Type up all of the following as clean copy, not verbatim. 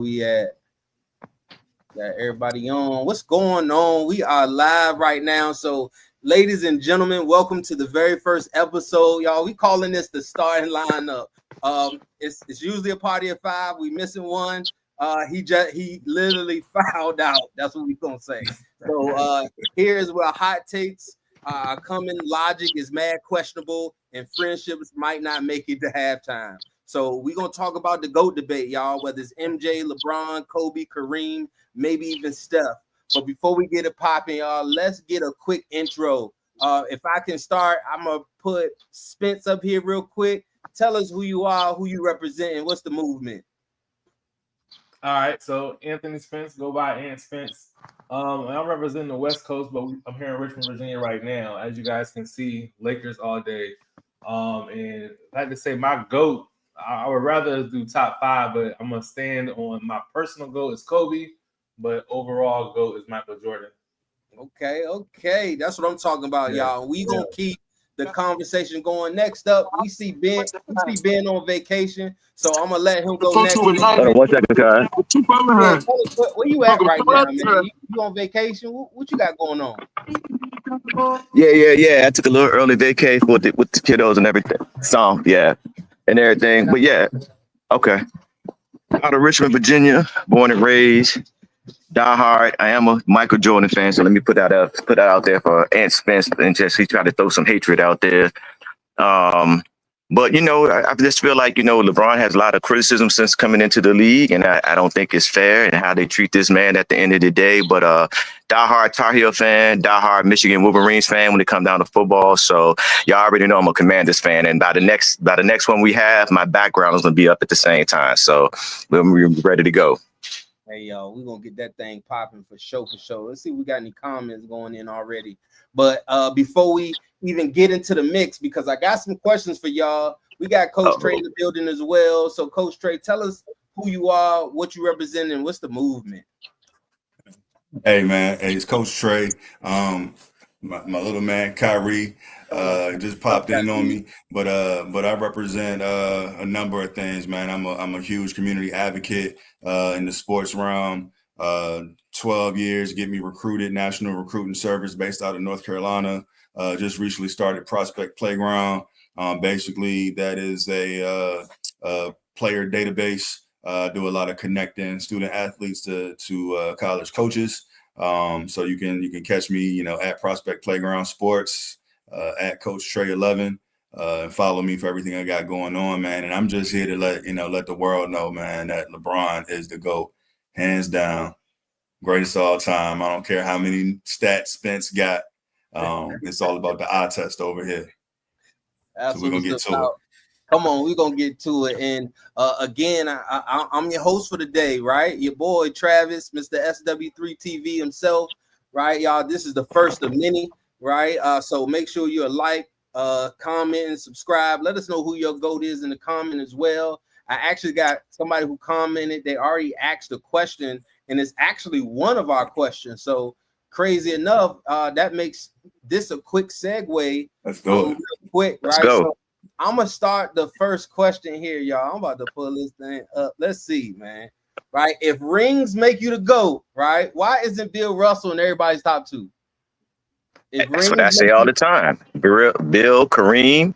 We at got everybody on. What's going on? We are live right now. So, ladies and gentlemen, welcome to the very first episode. Y'all, we calling this the starting lineup. It's usually a party of five. We missing one. He literally fouled out. That's what we gonna say. So here's where hot takes coming. Logic is mad questionable, and friendships might not make it to halftime. So we're gonna talk about the GOAT debate, y'all, whether it's MJ, LeBron, Kobe, Kareem, maybe even Steph. But before we get it popping, y'all, let's get a quick intro. If I can start, I'm gonna put Spence up here real quick. Tell us who you are, who you represent, and what's the movement. All right, so Anthony Spence, go by Ant Spence. I'm representing the West Coast, but I'm here in Richmond, Virginia right now. As you guys can see, Lakers all day. And I like to say my GOAT, I would rather do top five, but I'm going to stand on my personal GOAT is Kobe, but overall GOAT is Michael Jordan. Okay. That's what I'm talking about, y'all. We going to keep the conversation going. Next up, we see Ben on vacation, so I'm gonna let him go next. Hold on 1 second, guys. Man, where you at right now, man? You on vacation? What you got going on? Yeah. I took a little early vacation with the kiddos and everything. So and everything. But okay. Out of Richmond, Virginia, born and raised. Diehard. I am a Michael Jordan fan, so let me put that out there for Ant Spence and just he tried to throw some hatred out there. But I just feel like LeBron has a lot of criticism since coming into the league, and I don't think it's fair and how they treat this man at the end of the day. But diehard Tar Heel fan, diehard Michigan Wolverines fan when it comes down to football. So y'all already know I'm a Commanders fan, and by the next one we have, my background is gonna be up at the same time. So we're ready to go. Hey, y'all, we're going to get that thing popping for sure. Let's see if we got any comments going in already. But before we even get into the mix, because I got some questions for y'all, we got Coach Trey in the building as well. So, Coach Trey, tell us who you are, what you represent, and what's the movement. Hey, man. Hey, it's Coach Trey. My little man, Kyrie, just popped in on me. But I represent a number of things, man. I'm a huge community advocate in the sports realm. 12 years, get me recruited, National Recruiting Service based out of North Carolina. Just recently started Prospect Playground. Basically, that is a player database. Do a lot of connecting student athletes to college coaches. So you can catch me, at Prospect Playground Sports, at Coach Trey 11, and follow me for everything I got going on, man. And I'm just here to let the world know, man, that LeBron is the GOAT, hands down, greatest of all time. I don't care how many stats Spence got. It's all about the eye test over here. That's so we're gonna get to it. Come on, we're going to get to it. And again, I'm your host for the day, right? Your boy, Travis, Mr. SW3 TV himself, right? Y'all, this is the first of many, right? So make sure you like, comment, and subscribe. Let us know who your GOAT is in the comment as well. I actually got somebody who commented. They already asked a question, and it's actually one of our questions. So crazy enough, that makes this a quick segue. Let's go. Quick, right? Let's go. So, I'm gonna start the first question here, y'all. I'm about to pull this thing up. Let's see, man. Right? If rings make you the GOAT, right? Why isn't Bill Russell in everybody's top two? That's what I say all the time. Bill, Kareem,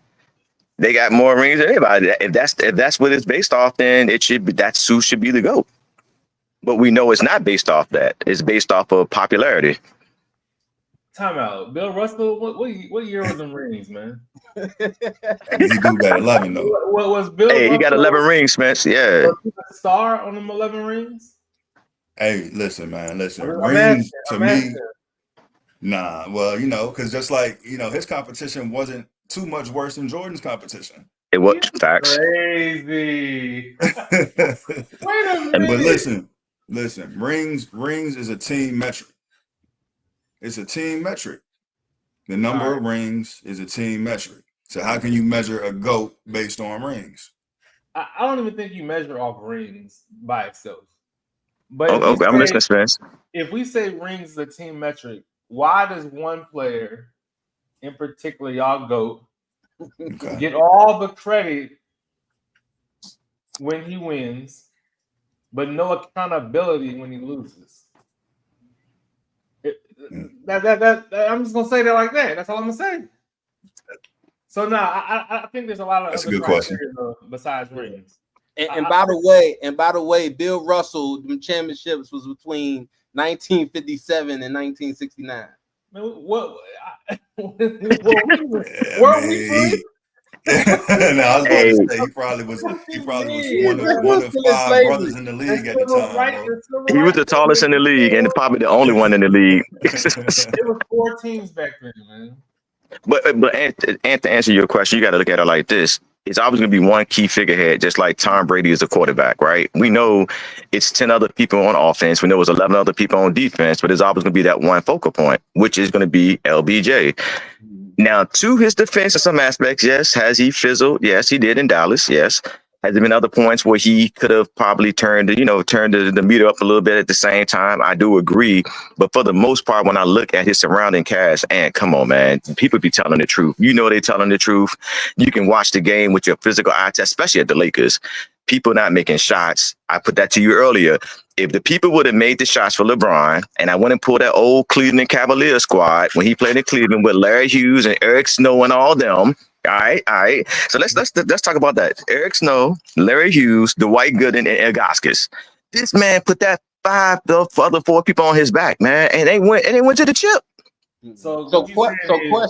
they got more rings than anybody. If that's what it's based off, then it should be that's who should be the GOAT. But we know it's not based off that. It's based off of popularity. Time out. Bill Russell, what year was them rings, man? He do got 11 though. What was Bill? Hey, Russell, he got 11 rings, Spence. Yeah. Was he a star on them 11 rings? Hey, listen, man. Rings to me. Nah, well, because just like his competition wasn't too much worse than Jordan's competition. It was facts. Crazy. Wait a minute. But listen. Rings is a team metric. It's a team metric. The number of rings is a team metric. So how can you measure a GOAT based on rings? I don't even think you measure off rings by itself. But okay, I'm listening, Spence. If we say rings is a team metric, why does one player, in particular, y'all GOAT, get all the credit when he wins, but no accountability when he loses. I'm just gonna say that like that. That's all I'm gonna say. So now I think there's a lot of That's a other good question. criteria besides rings. And by the way, Bill Russell, the championships was between 1957 and 1969. Man, what were we free? No, I was about to say he probably was one of 5 brothers in the league at the time, bro. He was the tallest in the league and probably the only one in the league. It was 4 teams back then, man. But and to answer your question, you got to look at it like this. It's always going to be one key figurehead, just like Tom Brady is a quarterback, right? We know it's 10 other people on offense. We know it's 11 other people on defense, but there's always going to be that one focal point, which is going to be LBJ. Now, to his defense in some aspects, yes. Has he fizzled? Yes, he did in Dallas. Yes. Has there been other points where he could have probably turned the meter up a little bit at the same time? I do agree. But for the most part, when I look at his surrounding cast, and come on, man, people be telling the truth. You know they're telling the truth. You can watch the game with your physical eye test, especially at the Lakers. People not making shots. I put that to you earlier. If the people would have made the shots for LeBron, and I went and pulled that old Cleveland Cavaliers squad when he played in Cleveland with Larry Hughes and Eric Snow and all them. All right. So let's talk about that. Eric Snow, Larry Hughes, Dwight Gooden, and Ilgauskas. This man put that the other 4 people on his back, man, and they went to the chip. So question.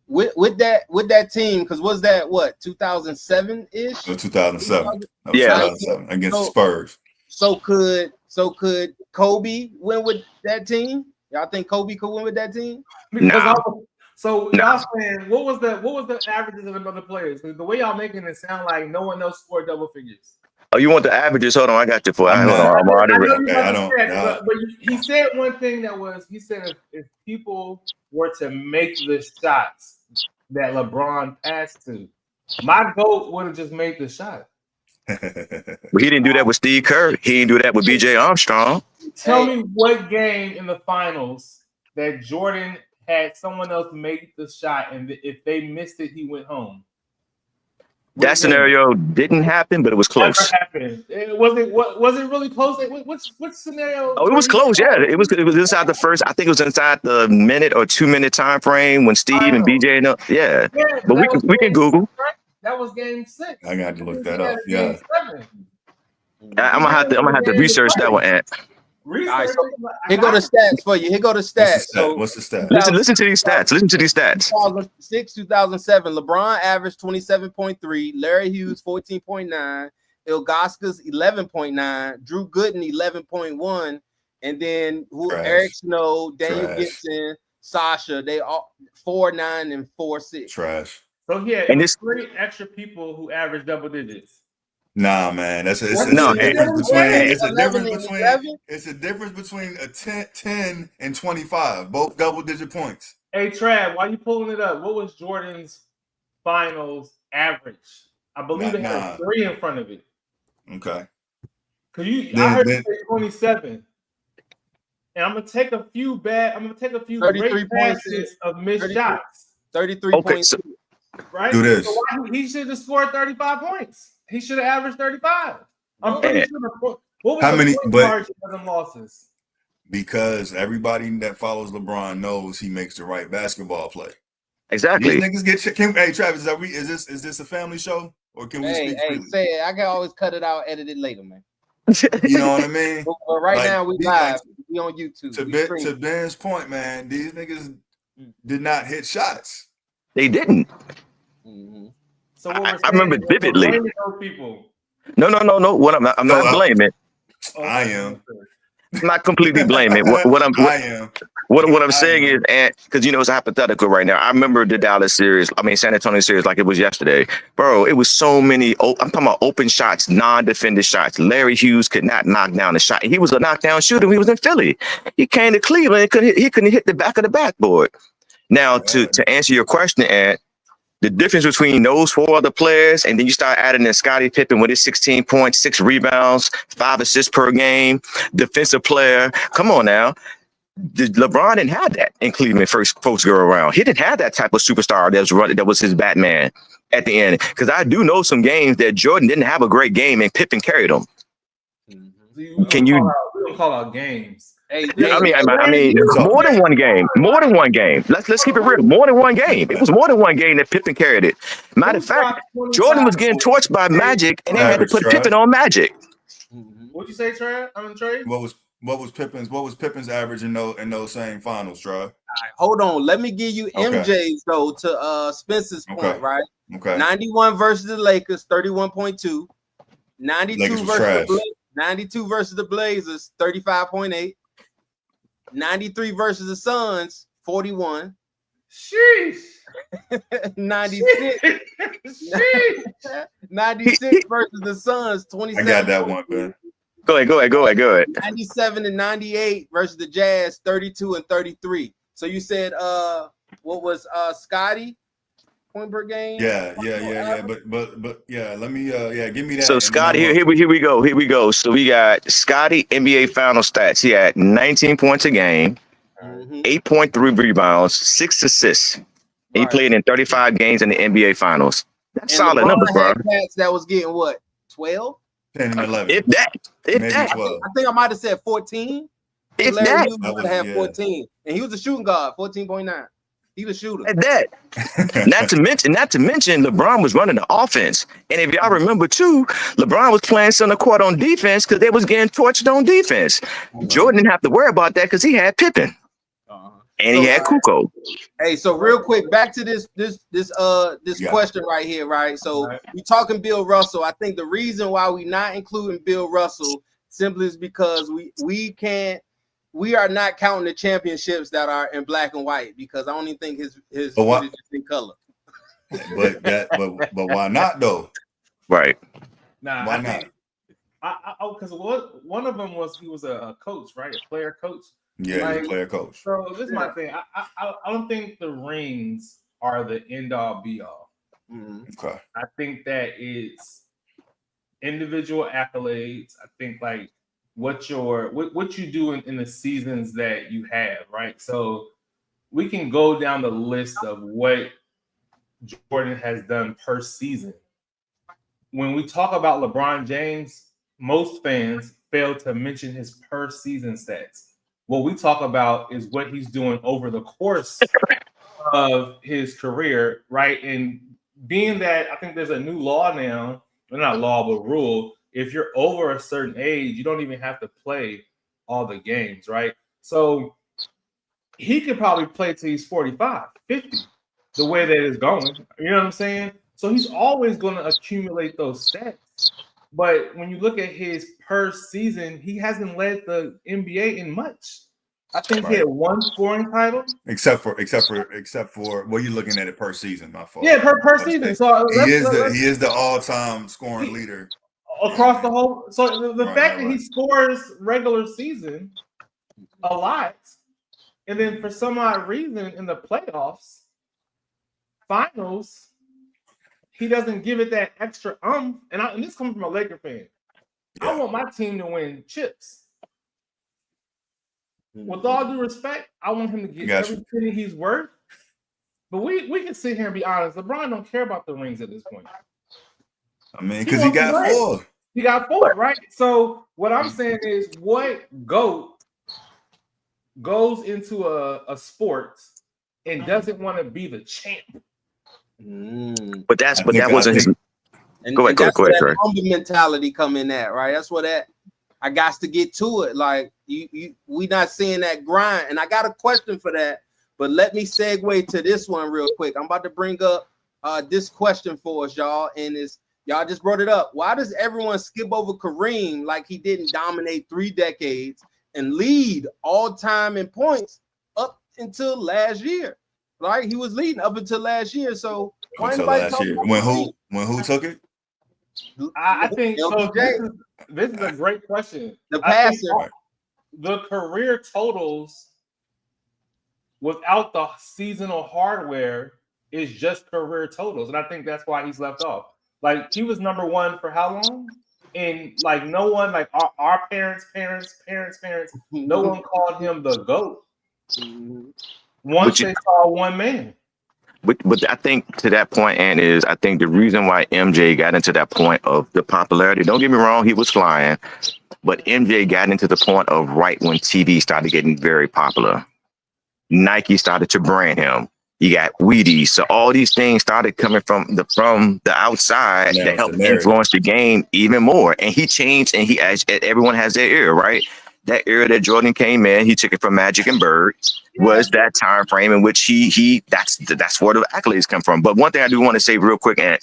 With that team, because was that what 2007 ish? 2007. Yeah, 2007 against the Spurs. So could Kobe win with that team? Y'all think Kobe could win with that team? Y'all saying what was the averages of the other players? The way y'all making it sound like no one else scored double figures. Oh, you want the averages? Hold on, I got you for. I don't. But he said one thing he said if people were to make the shots that LeBron passed to, my GOAT would have just made the shot. But he didn't do that with Steve Kerr. He didn't do that with B.J. Armstrong. Tell me what game in the finals that Jordan had someone else make the shot, and if they missed it, he went home. That scenario didn't happen, but it was close. Happened. Was it really close? Which scenario? Oh, it was close. Yeah, it was inside the first. I think it was inside the minute or 2 minute time frame when Steve and BJ. Yeah, but we can Google. That was game 6. I got to look that up. Yeah, I'm gonna have to research that one, Ant. Right, so here go the stats for you. What's the stat? Listen to these stats. 2006, 2007, LeBron averaged 27.3, Larry Hughes 14.9, Ilgauskas 11.9, Drew Gooden 11.1, and then Eric Snow, Daniel Gibson, Sasha, they all 4.9 and 4.6. Trash. So yeah, and it's 3 extra people who average double digits. Nah, man, it's a difference between a 10 and 25, both double-digit points. Hey, Trav, why you pulling it up? What was Jordan's finals average? I believe it had a 3 in front of it. Okay. I heard you say 27. And I'm gonna take a few great passes of missed shots. 33 points. Right? Do this. So he should have scored 35 points. He should have averaged 35. I'm pretty sure. What was how many of them losses? Because everybody that follows LeBron knows he makes the right basketball play. Exactly. These niggas hey, Travis, is this a family show? Or can we speak freely? Say it. I can always cut it out, edit it later, man. You know what I mean? But right now we live. We on YouTube. To Ben's point, man, these niggas did not hit shots. They didn't. Mm-hmm. So I remember vividly. No. What I'm not blaming. I am. I'm not completely blaming. What I'm saying is, and because it's hypothetical right now. I remember the Dallas series. I mean San Antonio series like it was yesterday, bro. It was so many. I'm talking about open shots, non-defended shots. Larry Hughes could not knock down a shot. He was a knockdown shooter. He was in Philly. He came to Cleveland. He couldn't hit the back of the backboard. Now to answer your question, Ant. The difference between those 4 other players, and then you start adding in Scottie Pippen with his 16 points, 6 rebounds, 5 assists per game, defensive player. Come on now. LeBron didn't have that in Cleveland first folks go around. He didn't have that type of superstar that was his Batman at the end. Because I do know some games that Jordan didn't have a great game and Pippen carried him. Mm-hmm. Can you? We don't call out games. Hey, Yeah, hey, I mean, more than one game. More than one game. Let's keep it real. More than one game. It was more than one game that Pippen carried it. Matter of fact, Jordan was getting torched by Magic, and they had to put Pippen on Magic. What'd you say, Trey? Trey? What was Pippen's average in those same finals, Trey? right, hold on. Let me give you MJ's though to Spencer's point, right? Okay. 91 versus the Lakers, 31.2. 92 versus the Blazers, 35.8. 93 versus the Suns, 41. Sheesh. 96. Sheesh. 96 versus the Suns, 27. I got that one, man. Go ahead. 97 and 98 versus the Jazz, 32 and 33. So you said what was Scotty point per game? Yeah. But yeah, let me give me that. So Scotty, here we go. So we got Scotty NBA final stats. He had 19 points a game, 8.3 rebounds, 6 assists. He played in 35 games in the NBA finals. That's solid number, bro. That was getting what, 12? 10 and 11. If that. I think I might have said 14. If Larry that. Newman would have 14, and he was a shooting guard, 14.9. He was a shooter. At that. not to mention, LeBron was running the offense. And if y'all remember too, LeBron was playing center court on defense because they was getting torched on defense. Jordan didn't have to worry about that because he had Pippen. And he had Kukoc. Hey, so real quick, back to this question right here, right? So we talking Bill Russell. I think the reason why we not including Bill Russell simply is because we are not counting the championships that are in black and white, because I don't even think his is just in color. but why not though? Right. Nah, why not? Because one of them was he was a coach, right? A player coach. Yeah, he's a player coach. So this is my thing. I don't think the rings are the end all be all. Okay. I think that it's individual accolades. I think like what you do in the seasons that you have, right? So we can go down the list of what Jordan has done per season. When we talk about LeBron James, most fans fail to mention his per season stats. What we talk about is what he's doing over the course of his career, right? And being that I think there's a new law now, well, not law, but rule. If you're over a certain age, you don't even have to play all the games, right? So he could probably play till he's 45, 50, the way that it's going. You know what I'm saying? So he's always going to accumulate those stats. But when you look at his per season, he hasn't led the NBA in much. I think he had one scoring title. Except for well, you're looking at it per season, my fault. Yeah, per season. So he is the all-time scoring leader across the whole. So the fact that he scores regular season a lot, and then for some odd reason in the playoffs, finals, he doesn't give it that extra and this comes from a Laker fan. I want my team to win chips. With all due respect, I want him to get every penny he's worth. But we can sit here and be honest. LeBron don't care about the rings at this point. I mean, because he got 4. He got 4, right? So what I'm saying is, what GOAT goes into a sport and doesn't want to be the champ? But that wasn't his. Go ahead, that humble mentality come in that, right? That's what I got to get to it. Like we not seeing that grind, and I got a question for that. But let me segue to this one real quick. I'm about to bring up this question for us, y'all, and y'all just brought it up. Why does everyone skip over Kareem like he didn't dominate 3 decades and lead all time in points up until last year? Right, he was leading up until last year. So why anybody talking about when who took it? I think so. This is a great question. The passer, the career totals without the seasonal hardware is just career totals, and I think that's why he's left off. Like he was number 1 for how long? And like no one, like our parents, no one called him the GOAT. Once they saw one man. But I think to that point, and I think the reason why MJ got into that point of the popularity, don't get me wrong, he was flying. But MJ got into the point of right when TV started getting very popular. Nike started to brand him. You got Wheaties. So all these things started coming from the outside Now that it's the helped narrative. influence the game even more. And he changed, and everyone has their era, right? That era that Jordan came in, he took it from Magic and Bird, was that time frame in which that's where the accolades come from. But one thing I do want to say real quick, and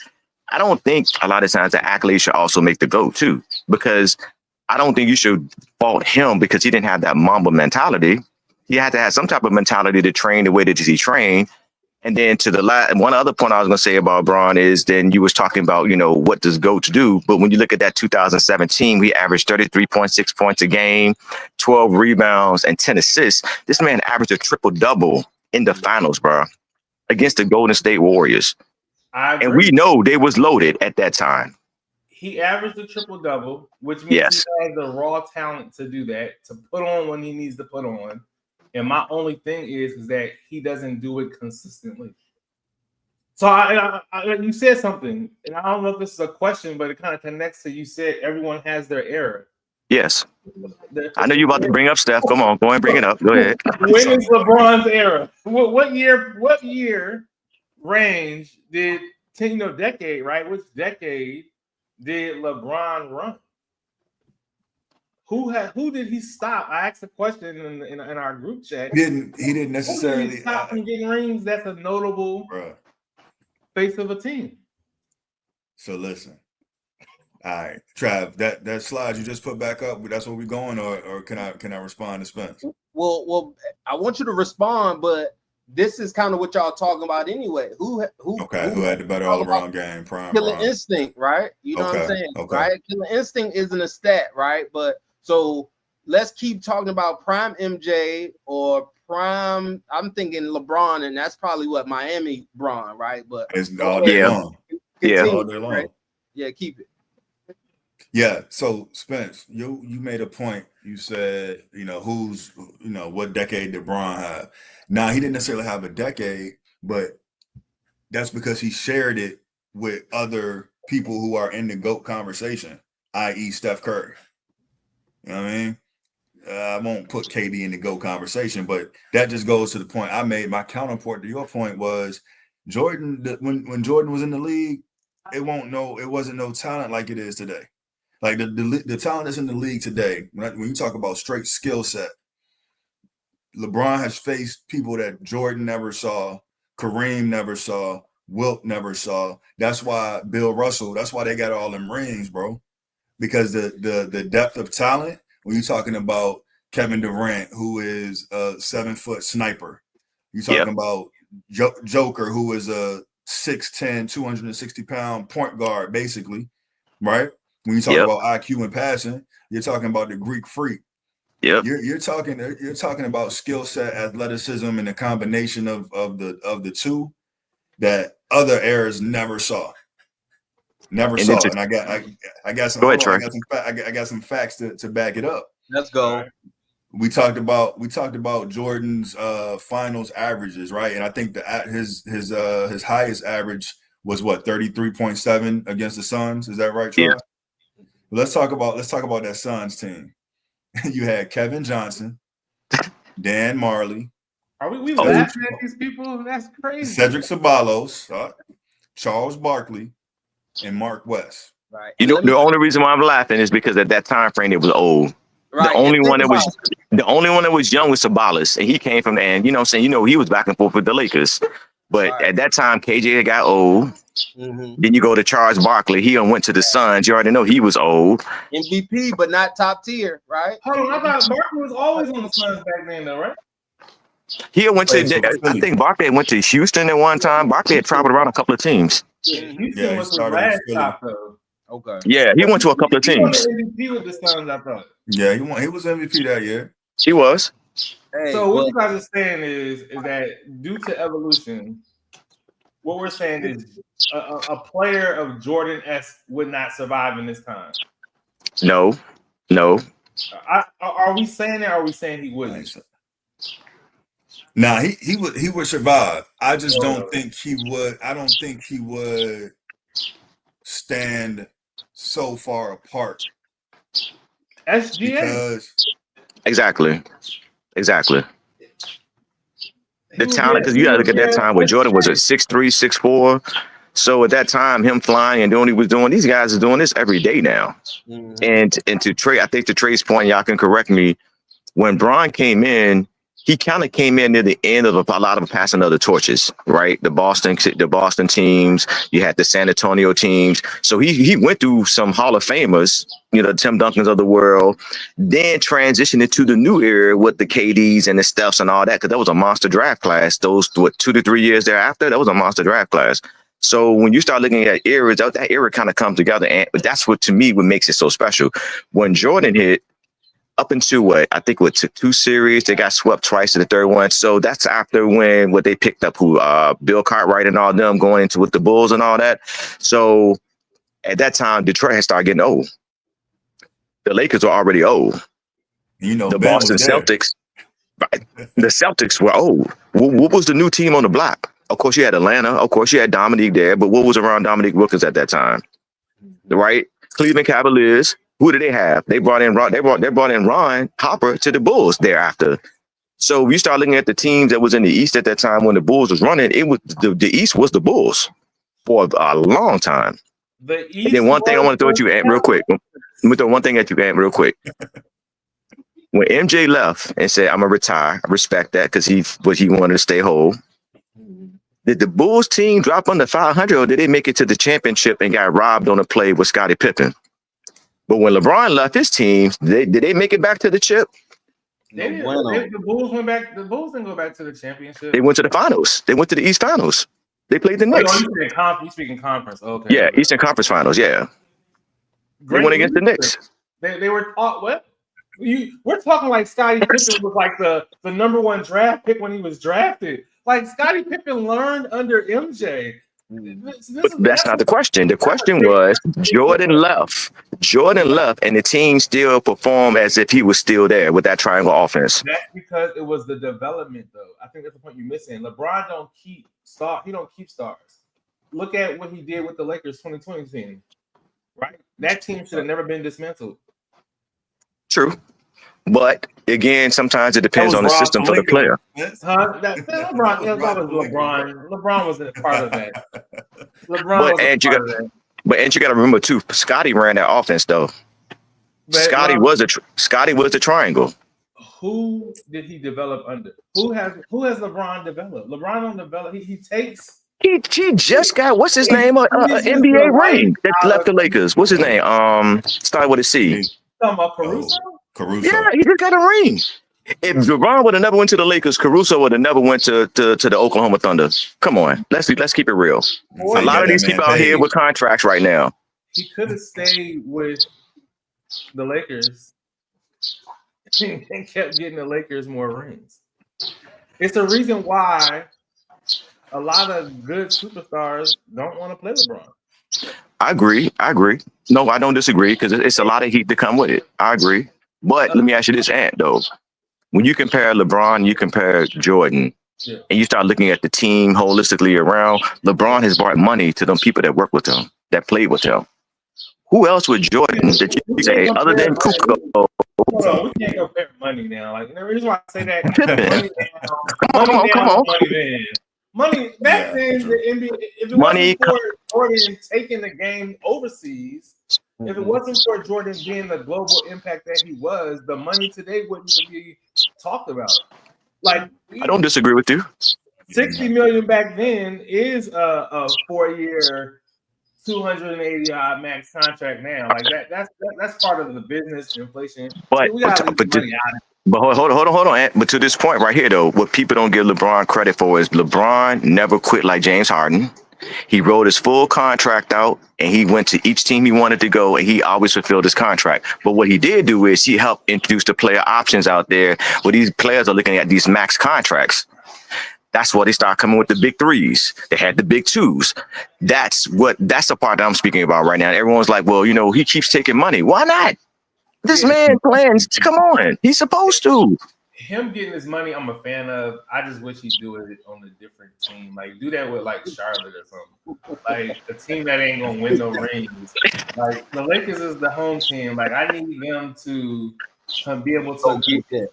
I don't think a lot of times the accolades should also make the GOAT too, because I don't think you should fault him because he didn't have that Mamba mentality. He had to have some type of mentality to train the way that he trained. And then to the one other point I was going to say about Bron is then you was talking about, what does GOAT do? But when you look at that 2017, we averaged 33.6 points a game, 12 rebounds, and 10 assists. This man averaged a triple-double in the finals, bro, against the Golden State Warriors. And we know they was loaded at that time. He averaged a triple-double, which means he has the raw talent to do that, to put on when he needs to put on. And my only thing is that he doesn't do it consistently. So you said something, and I don't know if this is a question, but it kind of connects to you said everyone has their era. Yes. I know you're about to bring up Steph. Come on, go and bring it up. Go ahead. When is LeBron's era? What year range did decade, right? Which decade did LeBron run? Who did he stop? I asked a question in our group chat. He didn't necessarily Who did he stop from getting rings. That's a notable face of a team. So listen, all right, Trav, that slide you just put back up. That's where we going, or can I respond to Spence? Well, I want you to respond, but this is kind of what y'all talking about anyway. Who had the better all-around game? Prime. Killer Instinct, right? You know what I'm saying, right? Killer Instinct isn't a stat, right? But so let's keep talking about prime MJ or prime. I'm thinking LeBron, and that's probably what Miami Bron, right? But it's all day long. Continue, all day long. Right? Yeah, keep it. Yeah. So Spence, you made a point. You said, what decade did Bron have? Now he didn't necessarily have a decade, but that's because he shared it with other people who are in the GOAT conversation, i.e. Steph Curry. You know what I mean? I won't put KD in the GOAT conversation, but that just goes to the point I made. My counterpart to your point was Jordan. When Jordan was in the league, it wasn't no talent like it is today. Like the talent that's in the league today, when you talk about straight skill set, LeBron has faced people that Jordan never saw, Kareem never saw, Wilt never saw. That's why Bill Russell, that's why they got all them rings, bro. Because the depth of talent, when you're talking about Kevin Durant, who is a 7-foot sniper, you're talking about Joker, who is a 6'10", 260-pound point guard, basically, right? When you talk about IQ and passing, you're talking about the Greek freak. Yep. You're talking about skill set, athleticism, and the combination of the two that other eras never saw. Never saw it. And I got some. Go ahead, Trey. I got some facts to back it up. Let's go. We talked about Jordan's finals averages, right? And I think his highest average was what, 33.7 against the Suns. Is that right, Trey? Yeah. Let's talk about that Suns team. You had Kevin Johnson, Dan Marley. Are we laughing at these people? That's crazy. Cedric Ceballos, Charles Barkley, and Mark West. Right. The only reason why I'm laughing is because at that time frame it was old. Right. The only one that was young was Ceballos, and he came from he was back and forth with the Lakers. But at that time, KJ got old. Mm-hmm. Then you go to Charles Barkley. He went to the Suns. You already know he was old. MVP, but not top tier, right? Hold on, I thought Barkley was always on the Suns back then, though, right? He went to. I think Barkley went to Houston at one time. Barkley had traveled around a couple of teams. Yeah, Houston was his last stop, though. Okay. Yeah, he went to a couple of teams. He was MVP with the Suns, I thought. Yeah, he was MVP that year. He was. Hey, so what you guys are saying is that due to evolution, what we're saying is a player of Jordan-esque would not survive in this time. No. Are we saying that? Or are we saying he wouldn't? Nah, he would survive. I just don't think he would. I don't think he would stand so far apart SGA. Because Exactly. The was talent, there- because you got to look at that time where Jordan was at 6'3", 6'4". So at that time, him flying and doing what he was doing, these guys are doing this every day now. Mhm. And to Trey, I think to Trey's point, y'all can correct me. When Bron came in, he kind of came in near the end of a lot of passing of the torches, right? The Boston teams, you had the San Antonio teams. So he went through some Hall of Famers, the Tim Duncans of the world, then transitioned into the new era with the KDs and the Stephs and all that, because that was a monster draft class. Those 2 to 3 years thereafter, that was a monster draft class. So when you start looking at eras, that era kind of comes together, and that's what to me what makes it so special. When Jordan hit, up into took 2 series, they got swept twice in the third one. So that's after what they picked up Bill Cartwright and all them going into with the Bulls and all that. So at that time, Detroit had started getting old. The Lakers were already old. The Ben Boston was there. Celtics, the Celtics were old. What was the new team on the block? Of course, you had Atlanta. Of course, you had Dominique there. But what was around Dominique Wilkins at that time? Right? Cleveland Cavaliers. Who did they have? They brought in Ron Hopper to the Bulls thereafter. So you start looking at the teams that was in the East at that time when the Bulls was running. It was the East was the Bulls for a long time. The East. And then one thing I want to throw at you, Ant, real quick. Let me throw one thing at you, Ant, real quick. When MJ left and said, "I'm gonna retire," I respect that because he wanted to stay whole. Did the Bulls team drop under 500, or did they make it to the championship and got robbed on a play with Scottie Pippen? But when LeBron left his team, did they make it back to the chip? They didn't. The Bulls went back. The Bulls didn't go back to the championship. They went to the finals. They went to the East Finals. They played the Knicks. You speaking conference? Okay. Yeah, Eastern Conference Finals. Yeah, they went against the Knicks. They were taught what? We're talking like Scottie Pippen was like the number 1 draft pick when he was drafted. Like Scottie Pippen learned under MJ. But that's not the question. The question was Jordan left, and the team still performed as if he was still there with that triangle offense. That's because it was the development, though. I think that's the point you're missing. LeBron don't keep stars. He don't keep stars. Look at what he did with the Lakers 2020 team. Right? That team should have never been dismantled. True. But again, sometimes it depends on the system for the player. That was LeBron. LeBron was a part of that. But you got to remember too, Scottie ran that offense though. Scottie was the triangle. Who did he develop under? Who has LeBron developed? LeBron don't develop. He takes. He just got what's his name? An NBA ring that left the Lakers. What's his name? Started with a C. Talking about Caruso. Yeah, he just got a ring. If LeBron would have never went to the Lakers, Caruso would have never went to the Oklahoma Thunder. Come on, let's keep it real. A lot of these people out here with contracts right now. He could have stayed with the Lakers and kept getting the Lakers more rings. It's the reason why a lot of good superstars don't want to play LeBron. I agree. No, I don't disagree because it's a lot of heat to come with it. I agree. But let me ask you this, Ant, though. When you compare LeBron, you compare Jordan, and you start looking at the team holistically around, LeBron has brought money to them people that work with him, that played with him. Who else with Jordan that you say, other than Kukoc? Hold on, we can't compare money now. Like the reason why I say that, come on. Money back then, the NBA, if it wasn't for Jordan taking the game overseas, if it wasn't for Jordan being the global impact that he was, the money today wouldn't even be talked about. Like, I don't disagree with you. $60 million back then is a 4-year, 280 max contract now. Like that's part of the business inflation. But we gotta leave money out of it. But hold on. But to this point right here, though, what people don't give LeBron credit for is LeBron never quit like James Harden. He wrote his full contract out, and he went to each team he wanted to go, and he always fulfilled his contract. But what he did do is he helped introduce the player options out there where these players are looking at these max contracts. That's why they start coming with the big threes. They had the big twos. That's the part that I'm speaking about right now. Everyone's like, well, he keeps taking money. Why not? This man plans. Come on. He's supposed to. him getting his money, I'm a fan of. I just wish he'd do it on a different team. Like, do that with like Charlotte or something. Like a team that ain't gonna win no rings. Like the Lakers is the home team. Like I need them to be able to get that.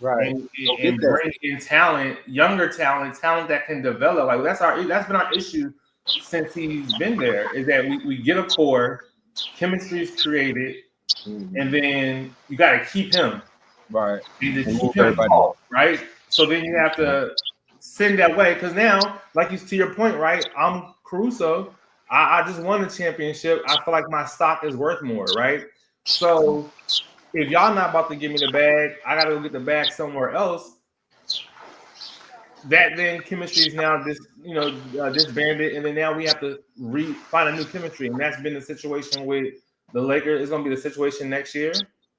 Right. and bring in talent, younger talent that can develop. Like that's been our issue since he's been there. Is that we get a core, chemistry is created, and then you got to keep him. Right. And to keep him off, right? So then you have to send that way. Because now, like you to your point, right? I'm Caruso. I just won the championship. I feel like my stock is worth more, right? So if y'all not about to give me the bag, I got to go get the bag somewhere else. That then chemistry is now disbanded, and then now we have to find a new chemistry, and that's been the situation with the Lakers. It's going to be the situation next year.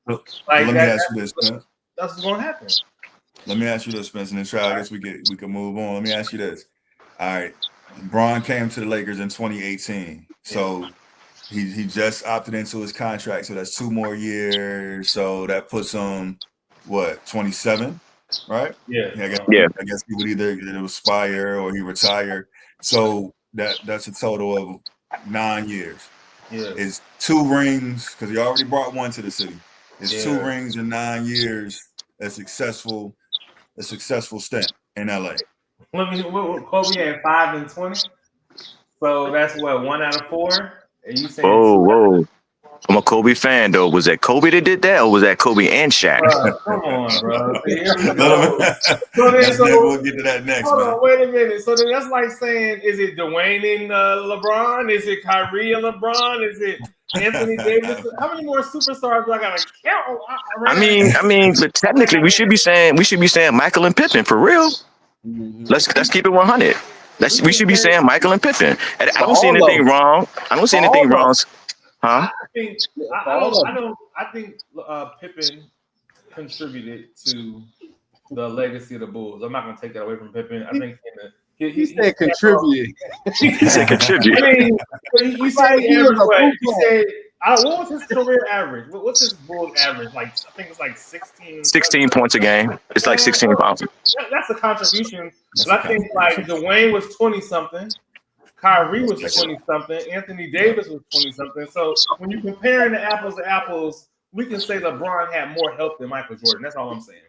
Like let me ask you this, man. That's what's going to happen. Let me ask you this, Spencer, and try. I guess we can move on. Let me ask you this. All right, Bron came to the Lakers in 2018, so he just opted into his contract, so that's 2 more years. So that puts him 27, right? Yeah. I guess he would either aspire or he retire. So that's a total of 9 years. Yeah. It's 2 rings because he already brought 1 to the city. It's 2 rings in 9 years. A successful stint in LA. Kobe had 5 and 20. So that's 1 out of 4. And you saying whoa. I'm a Kobe fan though. Was that Kobe that did that, or was that Kobe and Shaq? Come on, bro. We'll get to that next. Hold on, wait a minute. So then that's like saying, is it Dwayne and LeBron? Is it Kyrie and LeBron? Is it Anthony Davis? How many more superstars do I gotta count? I mean, but technically, we should be saying Michael and Pippen for real. Let's keep it 100. We should be saying Michael and Pippen. I don't see anything wrong. Huh? I think Pippen contributed to the legacy of the Bulls. I'm not going to take that away from Pippen. I think he said contribute. He said contribute. I mean, you said the average way. You said, what was his career average? What's his Bulls average? Like I think it's like 16 points a game. It's like 16 pounds. That's a contribution. But I think like Dwayne was 20-something. Kyrie was 20-something. Anthony Davis was 20-something. So when you're comparing the apples to apples, we can say LeBron had more help than Michael Jordan. That's all I'm saying.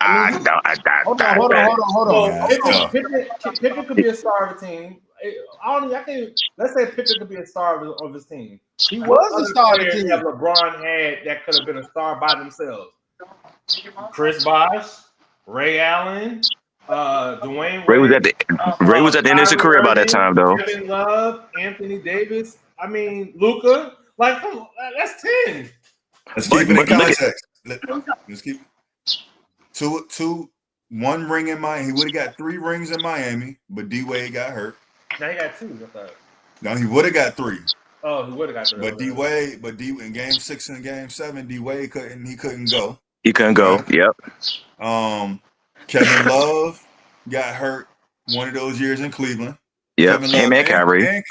Hold on. Pippen could be a star of a team. Let's say Pippen could be a star of his team. He was a star of the team that LeBron had that could have been a star by themselves. Chris Bosh, Ray Allen, Dwayne Ray was at the end of his career by that time, though. Kevin Love, Anthony Davis. I mean, Luka. Like, come on, that's 10. Let's keep it in context. Let's keep 1 ring in Miami. He would have got 3 rings in Miami, but D Wade got hurt. Now he got 2. I thought. No, he would have got 3. Oh, he would have got 3. But D Wade, in Game 6 and Game 7, D Wade couldn't go. He couldn't go. Yep. Kevin Love got hurt one of those years in Cleveland. Yep. Him and Kyrie.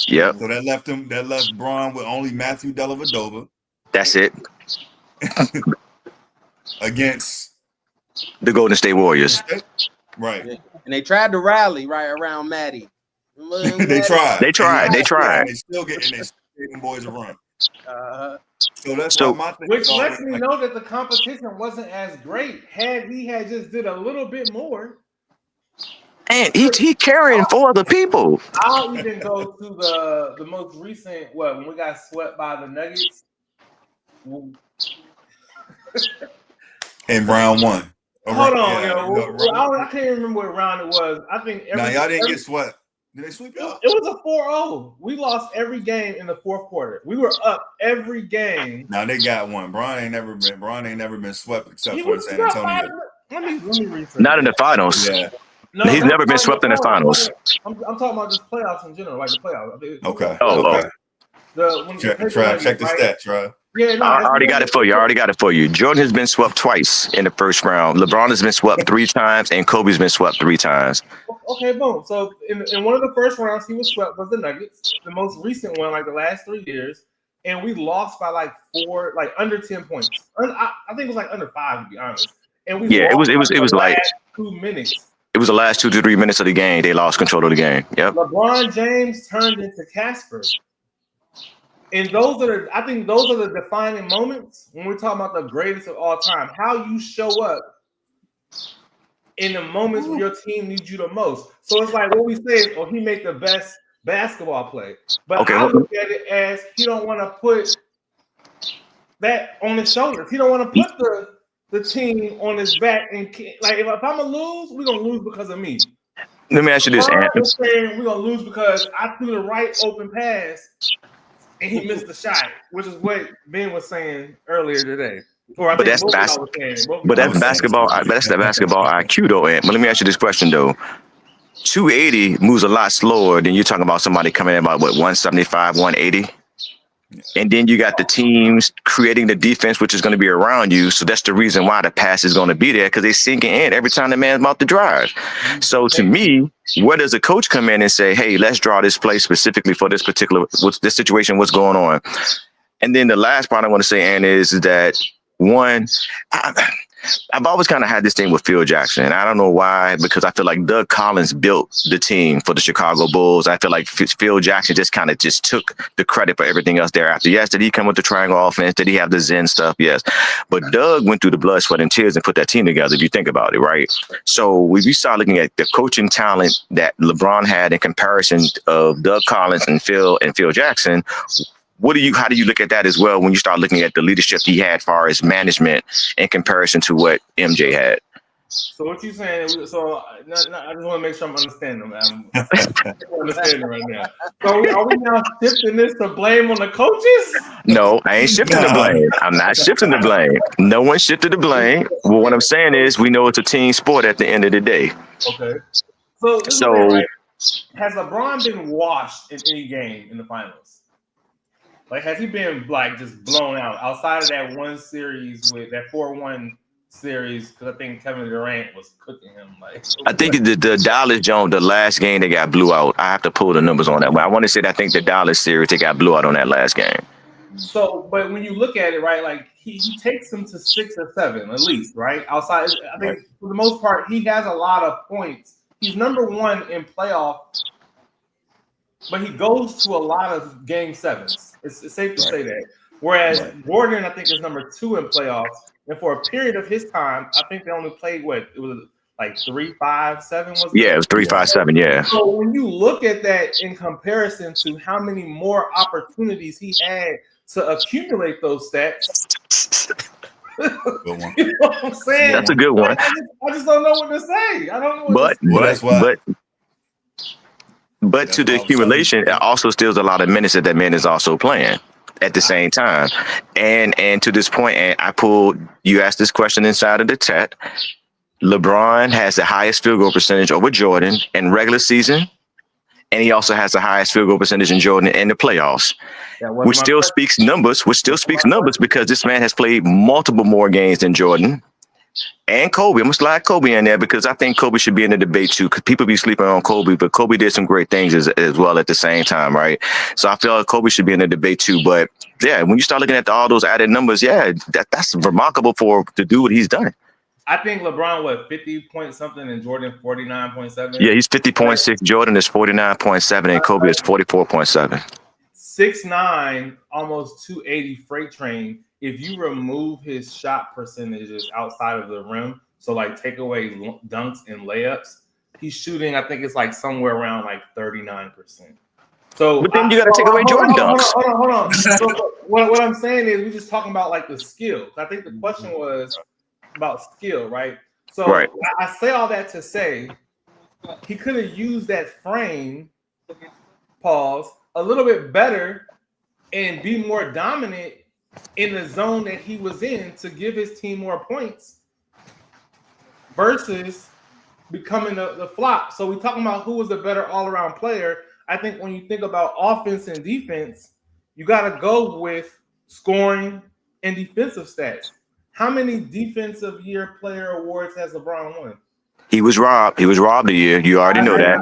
Yep. So that left Bron with only Matthew Dellavedova. That's it. Against the Golden State Warriors. Right. And they tried to rally right around Matty. They tried. They tried. And they still getting boys a run. So that's my thing. Which lets me know that the competition wasn't as great. Had he just did a little bit more. And he carrying 4 other people. I'll even go to the most recent, when we got swept by the Nuggets. In round 1. Hold on, I can't remember what round it was. I think y'all didn't get swept. Did they sweep y'all? It was a 4-0. We lost every game in the 4th quarter. We were up every game. Now they got one. Bron ain't never been swept except for San Antonio. Let me research. Not in the finals. Yeah. No, he's never been swept in the finals. I'm talking about just playoffs in general, like the playoffs. Okay. Okay. Check the stats, right? Yeah, no, I already got it for you. Jordan has been swept twice in the first round. LeBron has been swept 3 times, and Kobe's been swept 3 times. Okay, boom. So in one of the first rounds, he was swept was the Nuggets. The most recent one, like the last 3 years, and we lost by like 4, like under 10 points. I think it was like under 5 to be honest. and we Yeah, it was the like last 2 minutes. it was the last 2 to 3 minutes of the game. They lost control of the game. Yep. LeBron James turned into Casper. And I think those are the defining moments when we're talking about the greatest of all time. How you show up in the moments where your team needs you the most. So it's like what we say is, he made the best basketball play. But I look at it as he don't want to put that on his shoulders. He don't want to put the team on his back. And like if I'm gonna lose, we're gonna lose because of me. Let me ask you this, Anthony. We're gonna lose because I threw the right open pass and he missed the shot, which is what Ben was saying earlier today. But that's basketball. But that's basketball. That's the basketball IQ, though. Ant. But let me ask you this question, though. 280 moves a lot slower than you're talking about somebody coming in about 175, 180. And then you got the teams creating the defense, which is going to be around you. So that's the reason why the pass is going to be there, because they're sinking in every time the man's about to drive. So to me, where does a coach come in and say, hey, let's draw this play specifically for this this situation, what's going on? And then the last part I want to say, Ann, is that one, I've always kind of had this thing with Phil Jackson. And I don't know why, because I feel like Doug Collins built the team for the Chicago Bulls. I feel like Phil Jackson just took the credit for everything else thereafter. Yes, did he come with the triangle offense? Did he have the Zen stuff? Yes. But Doug went through the blood, sweat, and tears and put that team together, if you think about it, right? So if you start looking at the coaching talent that LeBron had in comparison of Doug Collins and Phil Jackson, how do you look at that as well when you start looking at the leadership he had as far as management in comparison to what MJ had? So what you saying? So I just want to make sure I'm understanding. I'm understanding right now. So are we now shifting this to blame on the coaches? No, I ain't shifting the blame. I'm not shifting the blame. No one shifted the blame. Well, what I'm saying is we know it's a team sport at the end of the day. Okay. So right. Has LeBron been washed in any game in the finals? Like, has he been just blown out outside of that one series with that 4-1 series? Because I think Kevin Durant was cooking him. I think the Dallas Jones, the last game they got blew out. I have to pull the numbers on that. But I want to say that I think the Dallas series they got blew out on that last game. So, but when you look at it, right, like he takes them to 6 or 7 at least, right? Outside, I think for the most part he has a lot of points. He's number 1 in playoffs, but he goes to a lot of game 7s. It's safe to say that. Whereas Gordon, I think, is number 2 in playoffs. And for a period of his time, I think they only played it was like 3-5-7 was it? Yeah, it was 3-5-7, yeah. So when you look at that in comparison to how many more opportunities he had to accumulate those stats. Good one. You know what I'm saying? That's a good one. I just don't know what to say. I don't know what to say. That's why. But to the accumulation, it also steals a lot of minutes that man is also playing at the same time. And to this point, and you asked this question inside of the chat, LeBron has the highest field goal percentage over Jordan in regular season, and he also has the highest field goal percentage in Jordan in the playoffs, which still speaks numbers because this man has played multiple more games than Jordan. And Kobe, I'm gonna slide Kobe in there because I think Kobe should be in the debate too. Because people be sleeping on Kobe, but Kobe did some great things as well at the same time, right? So I feel like Kobe should be in the debate too. But yeah, when you start looking at all those added numbers, that's remarkable to do what he's done. I think LeBron 50 point something and Jordan 49.7. Yeah, he's 50.6. Jordan is 49.7 and Kobe is 44.7. 6'9", almost 280 freight train. If you remove his shot percentages outside of the rim, so like take away dunks and layups, he's shooting, I think it's like somewhere around like 39%. So, but then you got to take away Jordan dunks. Hold on. So, what I'm saying is we're just talking about like the skill. I think the question was about skill, right? So right. I say all that to say he could have used that frame, pause, a little bit better and be more dominant in the zone that he was in to give his team more points versus becoming the flop. So we're talking about who was the better all-around player. I think when you think about offense and defense, you got to go with scoring and defensive stats. How many defensive year player awards has LeBron won? He was robbed. He was robbed a year. You already know that.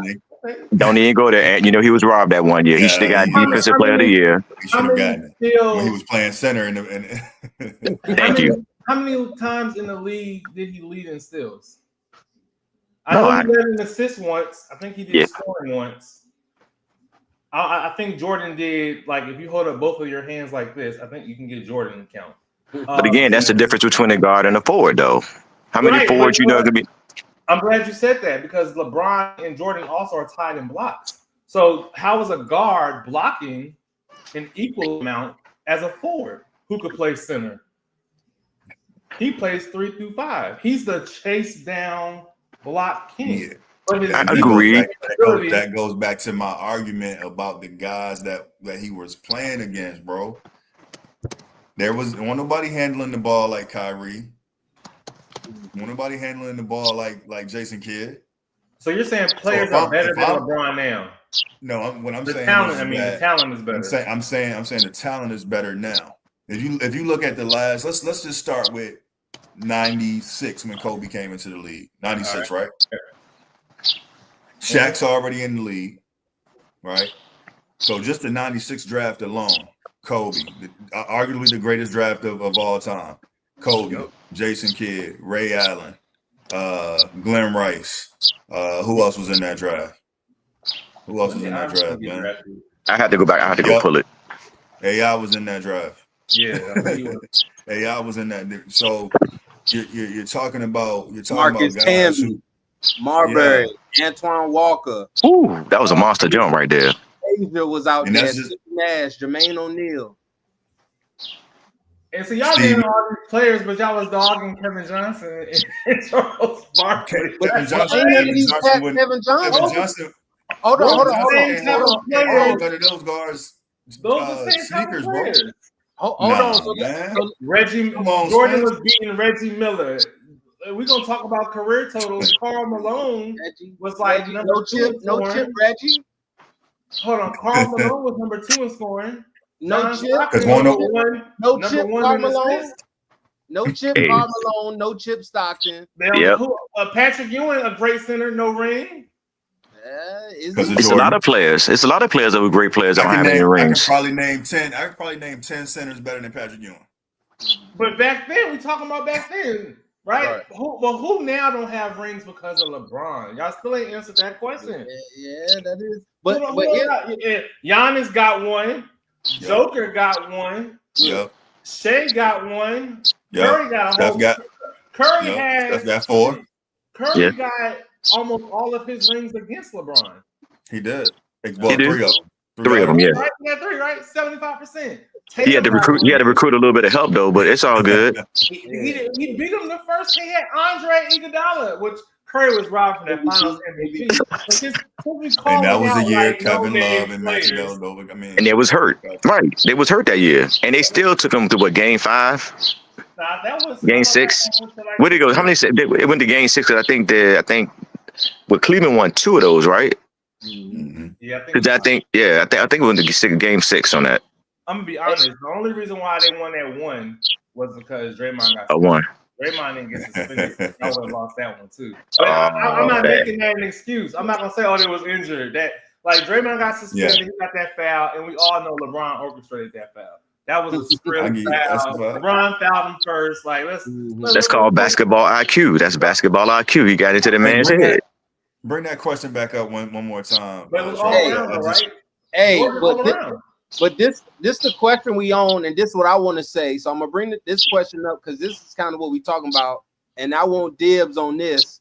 Don't even go there. You know he was robbed that one year. He should have got defensive player of the year. He should have gotten it when he was playing center. Thank you. How many times in the league did he lead in steals? I No, know he led in assists once. I think he did Yeah. scoring once. I think Jordan did, like, if you hold up both of your hands like this, I think you can get Jordan to count. But again, that's the difference between a guard and a forward, though. How many Right, forwards you know gonna be? I'm glad you said that because LeBron and Jordan also are tied in blocks. So how is a guard blocking an equal amount as a forward who could play center? He plays 3 through 5. He's the chase down block king. Yeah. But his I defensive agree. ability- That goes back to my argument about the guys that he was playing against, bro. There wasn't nobody handling the ball like Kyrie. Wasn't nobody handling the ball like Jason Kidd. So you're saying players are better than LeBron now? No, what I'm The saying talent, is I mean, the that talent is better. I'm saying the talent is better now. If you look at the last, let's just start with 96 when Kobe came into the league. 96, right? Shaq's already in the league, right? So just the 96 draft alone, Kobe, arguably the greatest draft of all time. Kobe, Jason Kidd, Ray Allen, Glenn Rice. Who else was in that draft? Who else was in that draft, man? I had to go back. I had to go pull it. AI was in that draft. Yeah, AI was in that. So you're talking about Marcus guys Camby, Marbury, Antoine Walker. Ooh, that was a monster jump right there. Asia was out And there. that's just- Nash, Jermaine O'Neal. And so y'all named all these players, but y'all was dogging Kevin Johnson and Charles Barkley. Kevin Johnson. Kevin Johnson. Kevin Johnson. Hold on. None of those guards. Those are the same sneakers, type of bro. players. Hold on. Man. So Reggie Come on, Jordan Spence. was beating Reggie Miller. We're gonna talk about career totals. Karl Malone was like Reggie, number two in no scoring. chip, Reggie. Hold on, Karl Malone was number 2 in scoring. No John chip. Stockton one was of- No number chip, 1 Karl in Malone. assists. No chip, Hey. Karl Malone. No chip, Stockton. Yep. Patrick Ewing, a great center, no ring. Is he? It's a lot of players. It's a lot of players that were great players that don't have any I can rings. probably name 10. I could probably name 10 centers better than Patrick Ewing. But back then, we talking about back then, right? Who now don't have rings because of LeBron? Y'all still ain't answered that question. Yeah, that is. But Giannis got one. Yep. Joker got one. Yep. Shea got one. Yep. Curry got a Steph whole. got. Curry Yep. has. Steph got 4. Curry got almost all of his rings against LeBron. He did. Well, He did. 3 of them. 3 of them, yeah. Right? He got 3, right? 75%. He had to recruit. He had to recruit a little bit of help though, but it's all good. He beat him the first. He had Andre Iguodala, which Curry was robbed for that Finals MVP. And that was the year Kevin Love and Matthew Dellavedova. I mean, And they was hurt. Right, they was hurt that year, and they still took him to what, game 5, game 6. Where did it go? How many? It went to game 6 because I think well, Cleveland won 2 of those, right? mm-hmm. Yeah, Because I think it went to game 6 on that. I'm gonna be honest. The only reason why they won that one was because Draymond got A 1. Draymond didn't get suspended. I would have lost that one too. But I'm not making that an excuse. I'm not gonna say, "Oh, they was injured." That like Draymond got suspended, he got that foul, and we all know LeBron orchestrated that foul. That was a script foul. LeBron fouled him first. Like That's called basketball IQ. That's basketball IQ. He got into the man's head. Bring that question back up one more time. But it was all around, right? Hey, but this the question we own, and this is what I want to say. So I'm gonna bring this question up because this is kind of what we talking about, and I want dibs on this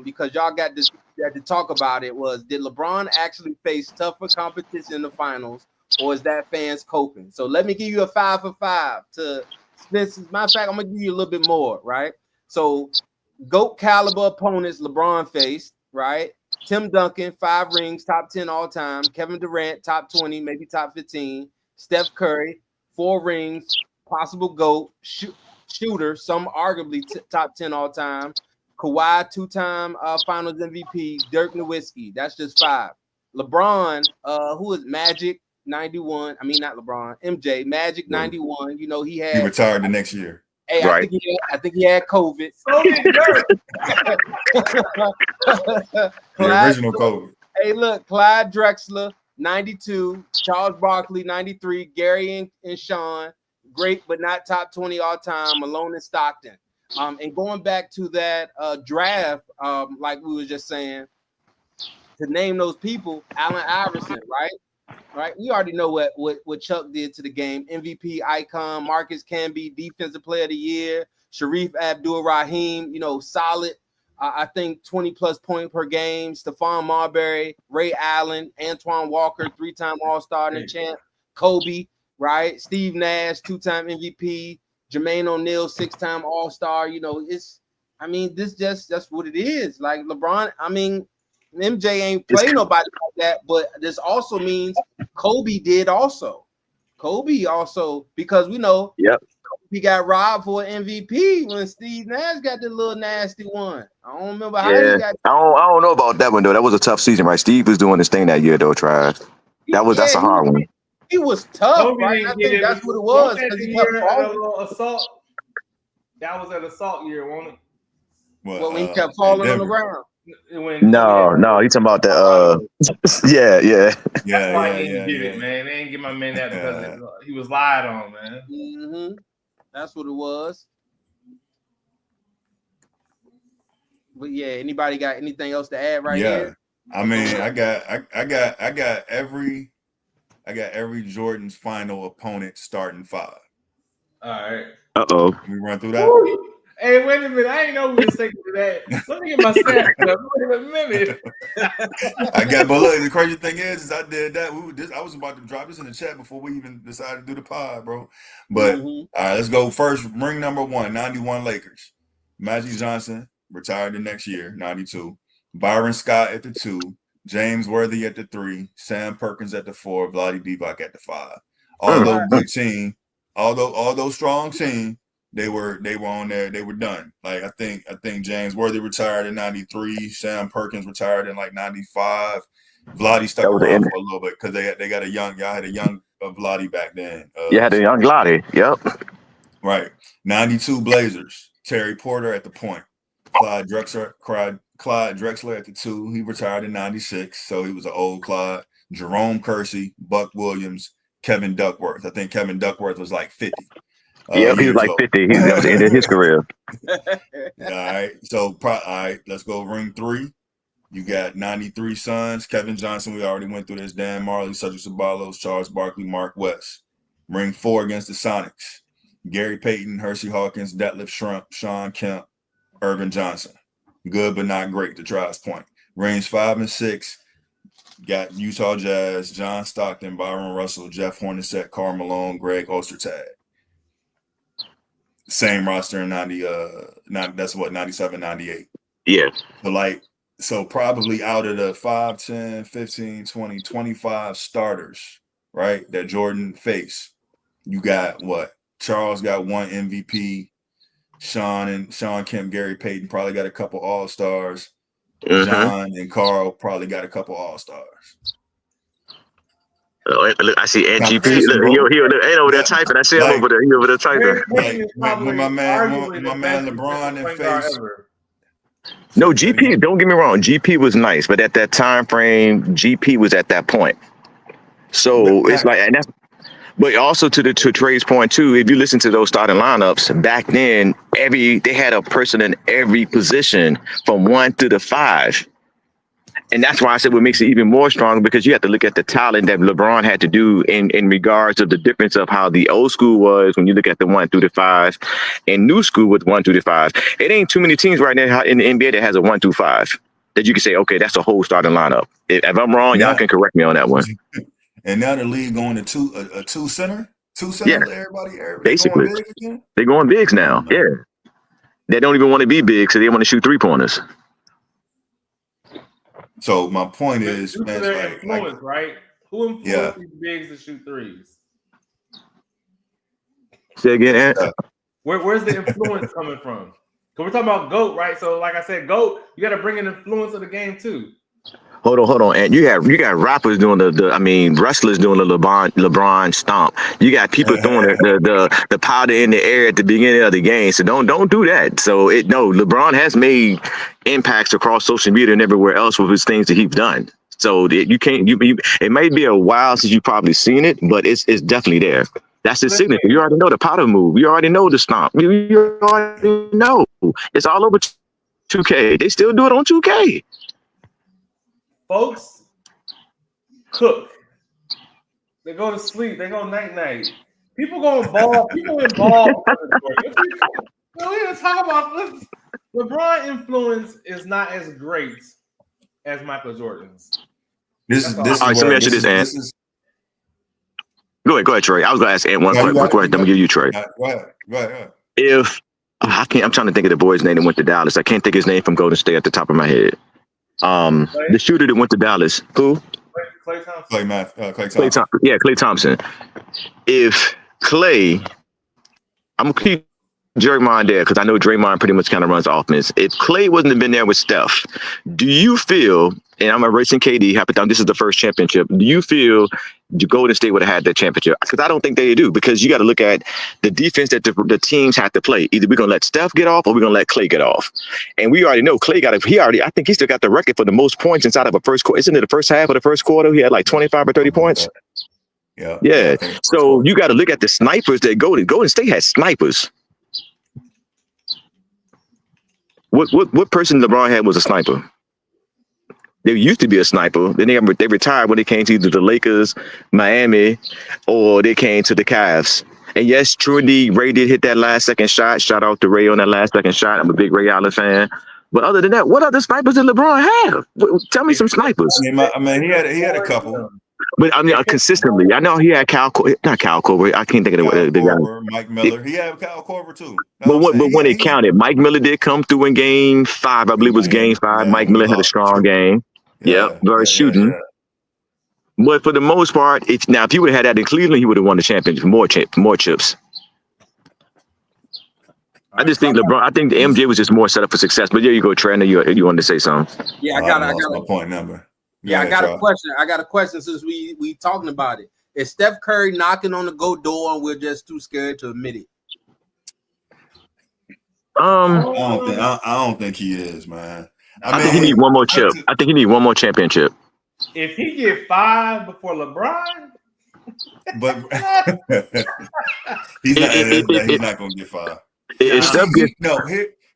because y'all got to talk about it. Did LeBron actually face tougher competition in the finals, or is that fans coping? So let me give you a 5 for 5 to Spence. Matter of fact, I'm gonna give you a little bit more, right? So GOAT caliber opponents LeBron faced, right? Tim Duncan, 5 rings, top 10 all time. Kevin Durant, top 20, maybe top 15. Steph Curry, 4 rings, possible GOAT, shooter, some arguably top 10 all time. Kawhi, 2-time Finals MVP. Dirk Nowitzki, that's just 5. LeBron, who is Magic, 91. I mean, not LeBron, MJ, Magic, 91. You know, he retired the next year. Hey, right. I think he had COVID. So did Dirk. The original COVID. Hey, look, Clyde Drexler, 92, Charles Barkley, 93, Gary and Sean, great, but not top 20 all time. Malone and Stockton. And going back to that draft, like we were just saying, to name those people, Allen Iverson, right? Right. We already know what Chuck did to the game. MVP icon, Marcus Camby, Defensive Player of the Year, Sharif Abdul-Rahim, solid. I think 20+ point per game. Stephon Marbury, Ray Allen, Antoine Walker, 3-time All-Star and champ, Kobe, right? Steve Nash, 2-time MVP, Jermaine O'Neal, 6-time All-Star. That's what it is. Like LeBron, MJ ain't play nobody like that, but this also means Kobe did also. Because we know he got robbed for an MVP when Steve Nash got the little nasty one. I don't remember how he got. I don't know about that one though. That was a tough season, right? Steve was doing his thing that year though, Trav. That's a hard one. He was tough, right? I think that's what it was. Because he kept falling. Assault. That was an assault year, wasn't it? Well, when he kept falling on the ground. No, he's talking about the That's why he didn't get it, man. They didn't give my man that because he was lied on, man. Mm-hmm. That's what it was. But yeah, anybody got anything else to add right here? I got every Jordan's final opponent starting 5. All right. Uh-oh. Can we run through that? Hey, wait a minute. I didn't know we were sticking to that. Let me get my stats up. Wait a minute. But look, the crazy thing is I did that. I was about to drop this in the chat before we even decided to do the pod, bro. But all right, let's go first. Ring number 1, 91 Lakers. Magic Johnson retired the next year, 92. Byron Scott at the 2. James Worthy at the 3. Sam Perkins at the 4. Vlade Divac at the 5. Although good team, although strong team, they were on there. They were done. Like I think James Worthy retired in 93. Sam Perkins retired in like 95. Vlade stuck around for a little bit because they got y'all had a young Vlade back then. You had a young Vlade. Yep. Right. 92 Blazers. Terry Porter at the point. Clyde Drexler at the 2. He retired in 96, so he was an old Clyde. Jerome Kersey, Buck Williams, Kevin Duckworth. I think Kevin Duckworth was like 50. He was like 50. That was the end of his career. All right. So, all right, let's go ring 3. You got 93 Suns. Kevin Johnson, we already went through this. Dan Marley, Cedric Ceballos, Charles Barkley, Mark West. Ring 4 against the Sonics. Gary Payton, Hershey Hawkins, Detlef Schrempf, Sean Kemp, Irvin Johnson. Good but not great, to Tribe's point. Rings 5 and 6. Got Utah Jazz, John Stockton, Byron Russell, Jeff Hornacek, Karl Malone, Greg Ostertag. Same roster in 97, 98. Yeah. So probably out of the 5, 10, 15, 20, 25 starters, right, that Jordan faced, you got what? Charles got 1 MVP. Sean Kemp, Gary Payton probably got a couple All-Stars. John and Carl probably got a couple All-Stars. Look, I see NGP. Look, he over there typing. I see him over there. He over there typing. When my man LeBron and face. No, GP. Don't get me wrong. GP was nice, but at that time frame, GP was at that point. So it's like, and that's. But also to Trey's point too, if you listen to those starting lineups back then, they had a person in every position from 1 through the 5. And that's why I said what makes it even more strong, because you have to look at the talent that LeBron had to do in regards of the difference of how the old school was when you look at the 1 through the 5 and new school with 1 through the 5. It ain't too many teams right now in the NBA that has a 1 through 5 that you can say, okay, that's a whole starting lineup. If I'm wrong, y'all can correct me on that one. And now the league going to a two center. Everybody basically going big again? They're going bigs now. Yeah, they don't even want to be big, so they want to shoot 3-pointers. So my point is, man, their influence, right? Who influenced these bigs to shoot 3s? Say again, Ant. Where's the influence coming from? Because we're talking about GOAT, right? So, like I said, GOAT, you got to bring an influence of the game too. Hold on, and you got rappers doing wrestlers doing the LeBron stomp. You got people throwing the powder in the air at the beginning of the game. So don't do that. So LeBron has made impacts across social media and everywhere else with his things that he's done. So you can't. It may be a while since you've probably seen it, but it's definitely there. That's his signature. You already know the powder move. You already know the stomp. You already know. It's all over 2K. They still do it on 2K. Folks cook. They go to sleep. They go night. People go involved. People involved. We didn't talk about this. LeBron influence is not as great as Michael Jordan's. This is All right, so let me ask you this, Ant. Go ahead, Trey. I was gonna ask Ant one question. I'm gonna give you Trey. Go ahead. If I'm trying to think of the boy's name that went to Dallas. I can't think his name from Golden State at the top of my head. The shooter that went to Dallas. Who? Klay Thompson. Klay Thompson. Yeah, Klay Thompson. If Klay, I'm gonna keep Draymond there because I know Draymond pretty much kind of runs offense. If Klay wasn't have been there with Steph, do you feel, and I'm erasing KD, half the time this is the first championship, do you feel Golden State would have had that championship? Because I don't think they do, because you got to look at the defense that the teams have to play. Either we're going to let Steph get off or we're going to let Klay get off. And we already know Klay I think he still got the record for the most points inside of a first quarter. Isn't it the first half of the first quarter? He had like 25 or 30 points. Yeah. So you got to look at the snipers that Golden State had snipers. What person LeBron had was a sniper? There used to be a sniper. Then they retired when they came to either the Lakers, Miami, or they came to the Cavs. And yes, true indeed, Ray did hit that last second shot. Shout out to Ray on that last second shot. I'm a big Ray Allen fan. But other than that, what other snipers did LeBron have? Tell me some snipers. I mean, he had a couple. But I mean, consistently, I know he had not Kyle Korver. I can't think of the guy. Mike Miller. He had Kyle Korver too. But when it counted, Mike Miller did come through in Game 5. I believe it was Game 5. Mike Miller had a strong game. Very shooting. Yeah. But for the most part, if he would have had that in Cleveland, he would have won the championship. More chips. I just think LeBron. I think the MJ was just more set up for success. But there you go, Trey. I know you wanted to say something. Yeah, I got my point number. Yeah, I got a question. I got a question since we talking about it. Is Steph Curry knocking on the go door and we're just too scared to admit it? I don't think he is, man. I think he need one more chip. I think he need one more championship. If he get 5 before LeBron, but he's not gonna get 5.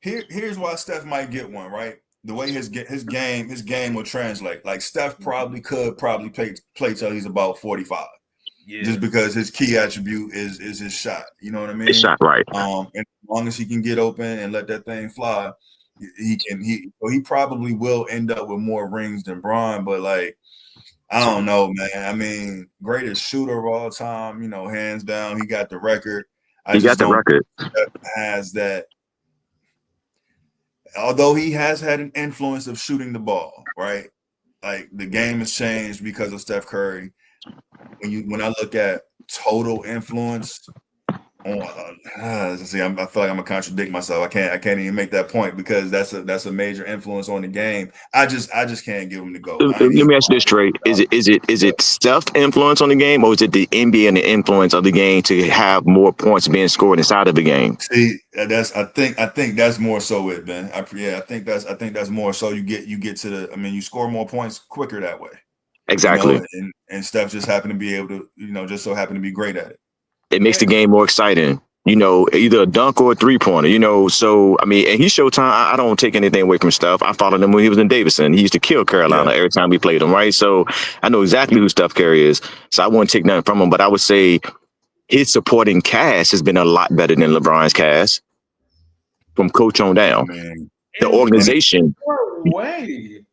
Here's why Steph might get one, right? The way his game will translate. Like Steph probably play till he's about 45. Yeah. Just because his key attribute is his shot. You know what I mean? His shot, right. And as long as he can get open and let that thing fly, he probably will end up with more rings than Bron, but like I don't know, man. I mean, greatest shooter of all time, hands down, he got the record. He got the record. Has that. Although he has had an influence of shooting the ball, right? Like the game has changed because of Steph Curry. When I look at total influence, I feel like I'm gonna contradict myself. I can't even make that point because that's a major influence on the game. I just can't give him the go. Let me ask you this, Trey. Is it Steph influence on the game, or is it the NBA and the influence of the game to have more points being scored inside of the game? See, I think that's more so it, Ben. I think that's more so you get to the. I mean, you score more points quicker that way. Exactly. And Steph just happened to be able to, just so happened to be great at it. It makes the game more exciting, either a dunk or a 3-pointer, so, I mean, and he showed time. I don't take anything away from Steph. I followed him when he was in Davidson. He used to kill Carolina every time we played him, right? So I know exactly who Steph Curry is. So I wouldn't take nothing from him, but I would say his supporting cast has been a lot better than LeBron's cast from coach on down. Man. The organization. Way.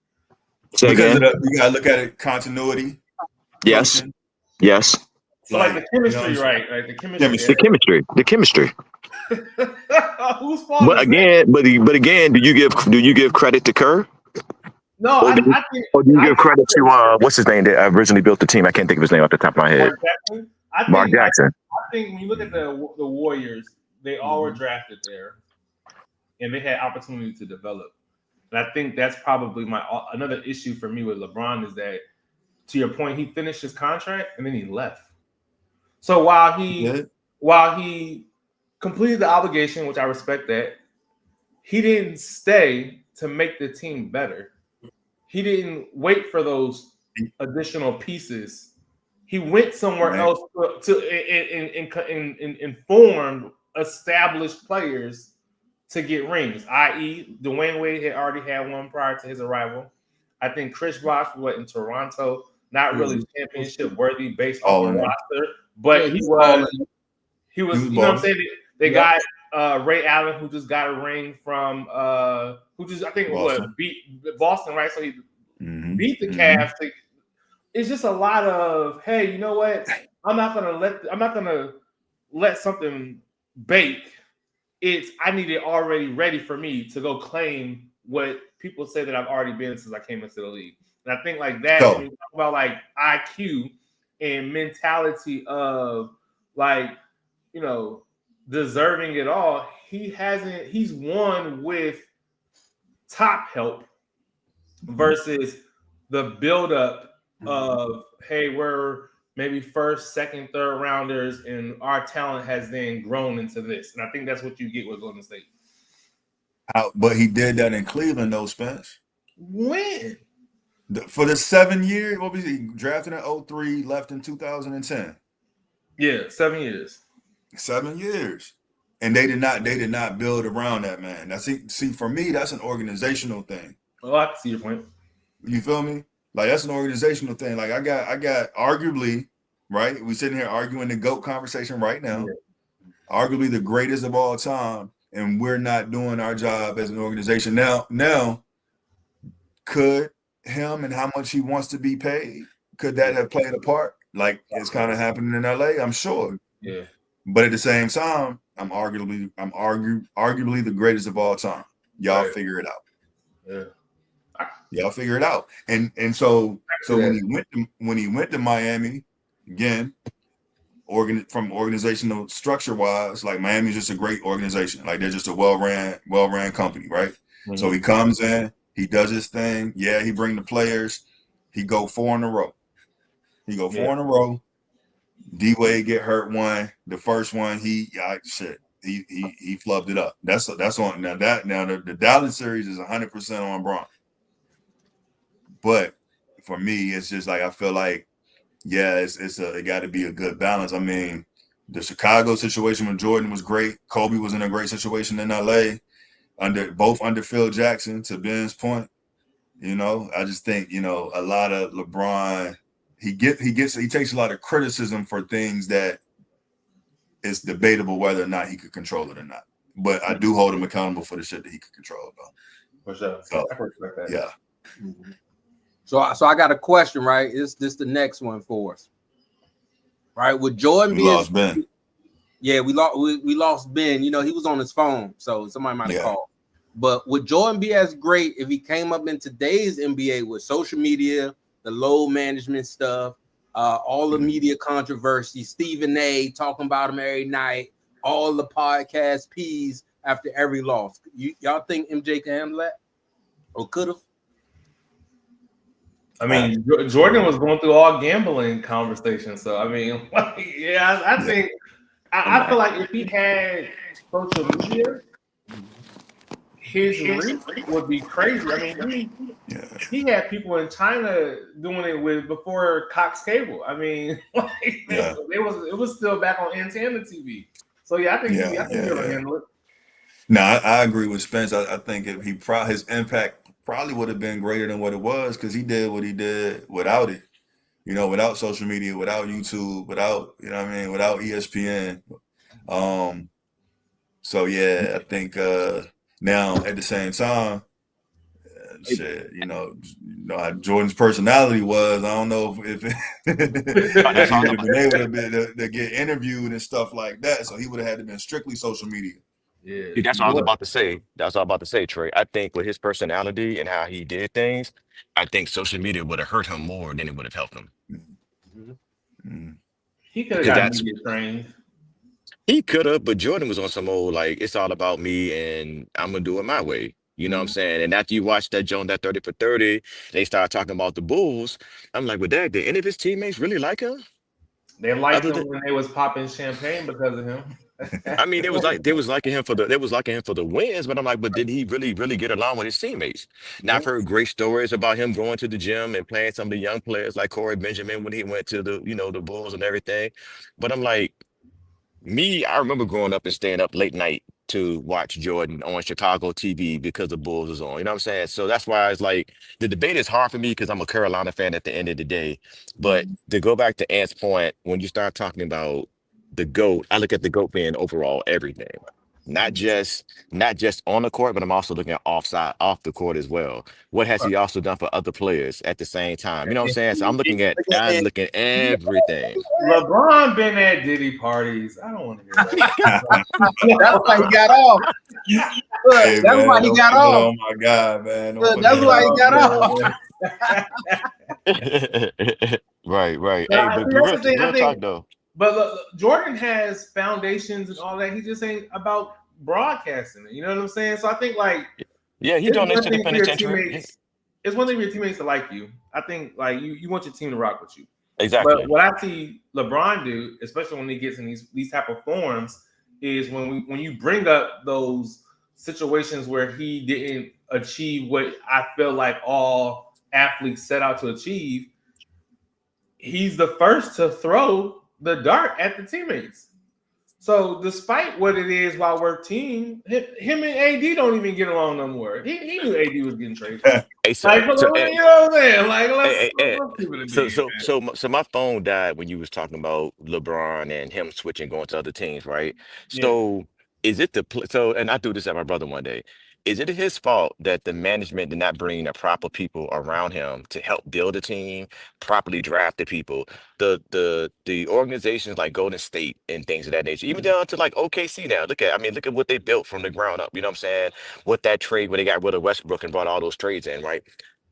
Say again? You got to look at it, continuity. Yes. Coaching. Yes. So like the chemistry, right? Like the chemistry. Who's fault? But again, do you give credit to Kerr? No, I think. Or do you give credit to what's his name that originally built the team? I can't think of his name off the top of my head. Mark Jackson. I think when you look at the Warriors, they all were drafted there, and they had opportunity to develop. And I think that's probably another issue for me with LeBron is that, to your point, he finished his contract and then he left. So while he completed the obligation, which I respect that, he didn't stay to make the team better. He didn't wait for those additional pieces he went somewhere Right. else to inform established players to get rings, i.e., Dwayne Wade had already had one prior to his arrival. I think Chris Bosh was in Toronto, not really championship worthy based off the roster, but he was, you know what I'm saying? They got Ray Allen, who just got a ring from who just I think Boston. beat Boston, right? So he beat the Mhm. Cavs. It's just a lot of, hey, you know what? I'm not gonna let something bake. I need it already ready for me to go claim what people say that I've already been since I came into the league. And I think like that, when you talk about like IQ and mentality of like, you know, deserving it all, he's won with top help versus the buildup of, hey, we're maybe first, second, third rounders, and our talent has then grown into this. And I think that's what you get with Golden State. But he did that in Cleveland, though, Spence. When? For the 7 years, what was he drafted in 2003, left in 2010? Yeah, 7 years. 7 years. And they did not build around that, man. Now, see, for me, that's an organizational thing. Oh, I can see your point. You feel me? Like, that's an organizational thing. Like, I got arguably, right? We sitting here arguing the GOAT conversation right now. Yeah. Arguably the greatest of all time, and we're not doing our job as an organization. Now, could him and how much he wants to be paid, could that have played a part? Like it's kind of happening in LA, I'm sure. Yeah. But at the same time, I'm arguably the greatest of all time. Y'all figure it out. Yeah. Y'all figure it out. And so when he went to Miami, again, from organizational structure wise, like Miami's just a great organization. Like they're just a well-ran company, right? Mm-hmm. So he comes in, he does his thing. Yeah, he bring the players. He go 4 in a row. D-Wade get hurt one. The first one, he flubbed it up. That's on now. The Dallas series is 100% on Bron. But for me, it's just like I feel like, yeah, it got to be a good balance. I mean, the Chicago situation with Jordan was great. Kobe was in a great situation in LA, under Phil Jackson. To Ben's point, you know, I just think, you know, a lot of LeBron, he takes a lot of criticism for things that it's debatable whether or not he could control it or not. But I do hold him accountable for the shit that he could control, though. For sure. So, I respect that. Yeah. Mm-hmm. So I got a question, right? Is this the next one for us? Right? With Jordan, we lost Ben. Yeah, we lost Ben. You know, he was on his phone, so somebody might have called. But would Jordan be as great if he came up in today's NBA with social media, the load management stuff, all the media controversy, Stephen A. talking about him every night, all the podcast P's after every loss? Y'all think MJ can handle that, or could have? I mean, Jordan was going through all gambling conversations. So, I mean, yeah, I think I feel like if he had social media, his reach would be crazy. I mean, he had people in China doing it before Cox Cable. I mean, it was still back on antenna TV. So, yeah, I think he'll handle it. No, I agree with Spence. I think if his impact probably would have been greater than what it was, because he did what he did without it. You know, without social media, without YouTube, without, you know what I mean, without ESPN. So yeah, I think now at the same time, shit, you know how Jordan's personality was. I don't know if he would have been able to get interviewed and stuff like that. So he would have had to been strictly social media. Yeah, that's what I was about to say. Trey. I think with his personality and how he did things, I think social media would have hurt him more than it would have helped him. Mm-hmm. He could have got media trained. He could have, but Jordan was on some old, like, it's all about me and I'm going to do it my way. You know what I'm saying? And after you watch that 30 for 30, they start talking about the Bulls. I'm like, did any of his teammates really like him? They liked him when they was popping champagne because of him. I mean, they was liking him for the wins, but I'm like, but did he really get along with his teammates? Now I've Yeah. heard great stories about him going to the gym and playing some of the young players like Corey Benjamin when he went to the Bulls and everything. But I'm like, I remember growing up and staying up late night to watch Jordan on Chicago TV because the Bulls was on. You know what I'm saying? So that's why it's like the debate is hard for me because I'm a Carolina fan at the end of the day. But to go back to Ant's point, when you start talking about the GOAT, I look at the GOAT being overall everything. Not just on the court, but I'm also looking at off the court as well. What has he also done for other players at the same time? You know what I'm saying? So I'm looking at everything. LeBron been at Diddy parties. I don't want to hear that. That's why he got off. Look, Hey, that's man, why he got off. Oh my God, man. Look, that's why he got off. Right. No, Hey, I but think that's the thing. real talk though. But look, Jordan has foundations and all that. He just ain't about broadcasting it. You know what I'm saying? So I think like Yeah, he it's donates one to the thing for your penitentiary. teammates. It's one thing for your teammates to like you. I think like you want your team to rock with you. Exactly. But what I see LeBron do, especially when he gets in these type of forms, is when you bring up those situations where he didn't achieve what I feel like all athletes set out to achieve, he's the first to throw the dart at the teammates. So despite what it is while we're team, him and AD don't even get along no more. He knew AD was getting traded. Hey, Like, you know what I'm saying? Like, let's keep it a so my phone died when you was talking about LeBron and him switching, going to other teams, right? Yeah. So is it and I threw this at my brother one day. Is it his fault that the management did not bring the proper people around him to help build a team, properly draft the people, the organizations like Golden State and things of that nature, even down to like OKC now. Look at what they built from the ground up. You know what I'm saying? What that trade where they got rid of Westbrook and brought all those trades in, right?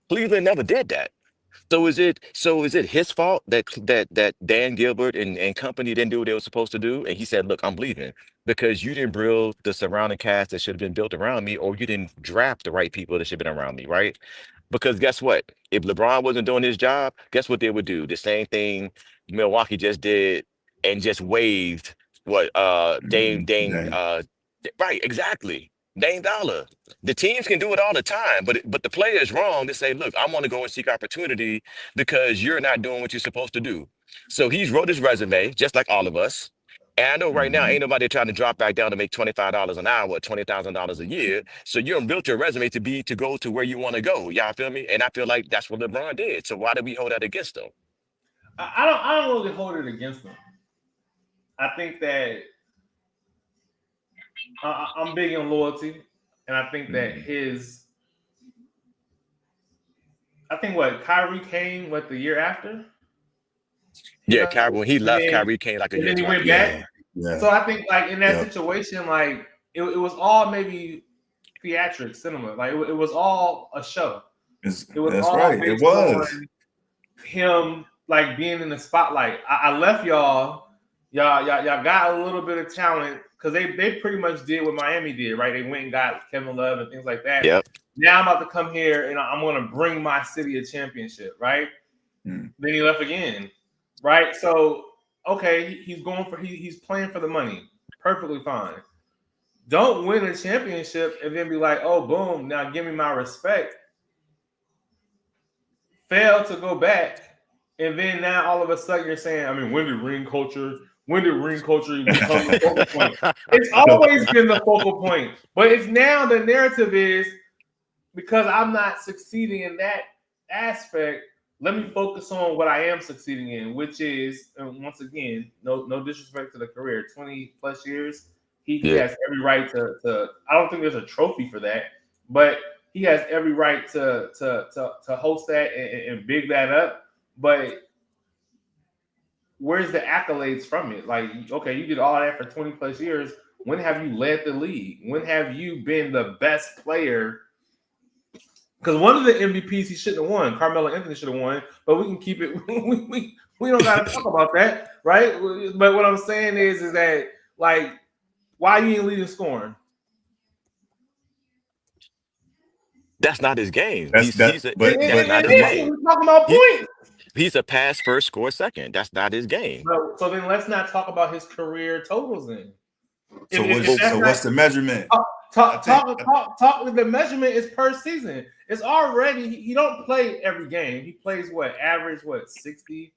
Cleveland never did that. So is it his fault that Dan Gilbert and company didn't do what they were supposed to do? And he said, "Look, I'm leaving because you didn't build the surrounding cast that should have been built around me, or you didn't draft the right people that should have been around me, right?" Because guess what? If LeBron wasn't doing his job, guess what they would do? The same thing Milwaukee just did and just waived what Dame Dang. right, exactly. Dame Dollar. The teams can do it all the time, but the player is wrong to say, look, I want to go and seek opportunity because you're not doing what you're supposed to do. So he's wrote his resume, just like all of us. And I know right now ain't nobody trying to drop back down to make $25 an hour, $20,000 a year. So you done built your resume to go to where you want to go. Y'all feel me? And I feel like that's what LeBron did. So why do we hold that against him? I don't really hold it against him. I think that I'm big on loyalty, and I think that I think Kyrie came the year after. Yeah, Kyrie, when he left, Kyrie came like a and year then he after. went back. Yeah. So I think like in that situation, like it was all maybe theatrics, cinema. Like it was all a show. It was That's all right. based It was on him like being in the spotlight. I left y'all got a little bit of talent because they pretty much did what Miami did, right? They went and got Kevin Love and things like that. Yep. Now I'm about to come here and I'm going to bring my city a championship, right? Then he left again, right? So okay, he's playing for the money, perfectly fine. Don't win a championship and then be like, oh, boom, now give me my respect. Fail to go back, and then now all of a sudden you're saying, I mean, when did ring culture become the focal point? It's always been the focal point, but it's now the narrative is because I'm not succeeding in that aspect. Let me focus on what I am succeeding in, which is, and once again, no disrespect to the career, 20 plus years. He has every right to. I don't think there's a trophy for that, but he has every right to host that and big that up. But where's the accolades from it? Like, okay, you did all that for 20 plus years. When have you led the league? When have you been the best player? Because one of the MVPs he shouldn't have won. Carmelo Anthony should have won, but we can keep it. We don't got to talk about that, right? But what I'm saying is that like, why you ain't leading scoring? That's not his game. That's not his game. We're talking about points. He's a pass first, score second. That's not his game. So then let's not talk about his career totals then. So what's the measurement? Talk with the measurement is per season. It's already he don't play every game. He plays average 60.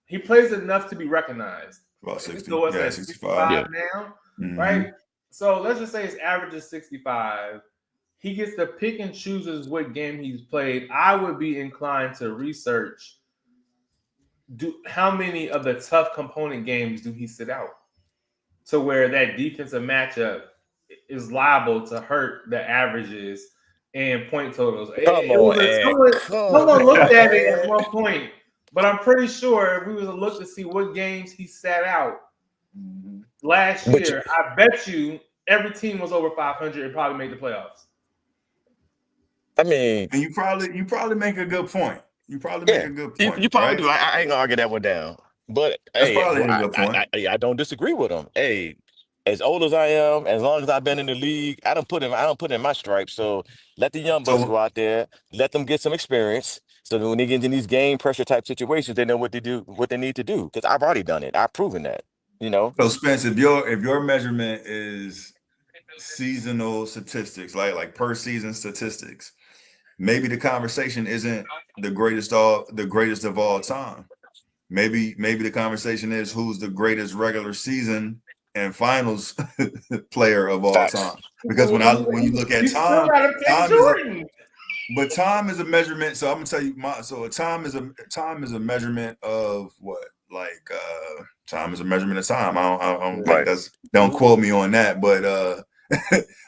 He plays enough to be recognized. About 60. So what's that, 65 now? Mm-hmm. Right? So let's just say his average is 65. He gets to pick and chooses what game he's played. I would be inclined to research how many of the tough component games do he sit out to where that defensive matchup is liable to hurt the averages and point totals. Someone looked at it at one point, but I'm pretty sure if we was to look to see what games he sat out last year, I bet you every team was over 500 and probably made the playoffs. I mean, and you probably make a good point. You probably make a good point. You probably do. I ain't gonna argue that one down. But that's probably a good point. I don't disagree with him. Hey, as old as I am, as long as I've been in the league, I don't put in my stripes. So let the young bucks go out there, let them get some experience. So that when they get in these game pressure type situations, they know what they need to do. Because I've already done it. I've proven that. So Spence, if your measurement is seasonal statistics, like per season statistics, maybe the conversation isn't the greatest of all time. Maybe the conversation is who's the greatest regular season and finals player of all time. Because when you look at time is a measurement. So I'm gonna tell you time is a measurement of what? Like time is a measurement of time. I don't think don't quote me on that, but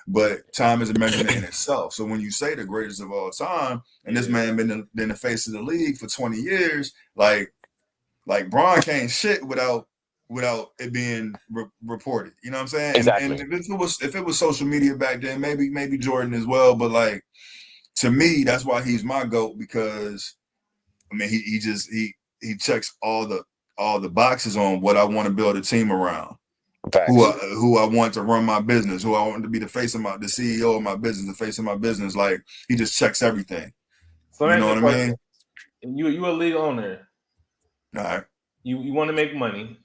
but time is a measurement in itself. So when you say the greatest of all time, and this man been in the face of the league for 20 years, like Bron can't shit without it being reported. You know what I'm saying? Exactly. And if it was social media back then, maybe Jordan as well. But like to me, that's why he's my GOAT, because I mean he checks all the boxes on what I want to build a team around. Who I want to run my business, who I want to be the CEO of my business, the face of my business. Like he just checks everything. So you know what I mean? You a league owner. All right. You want to make money.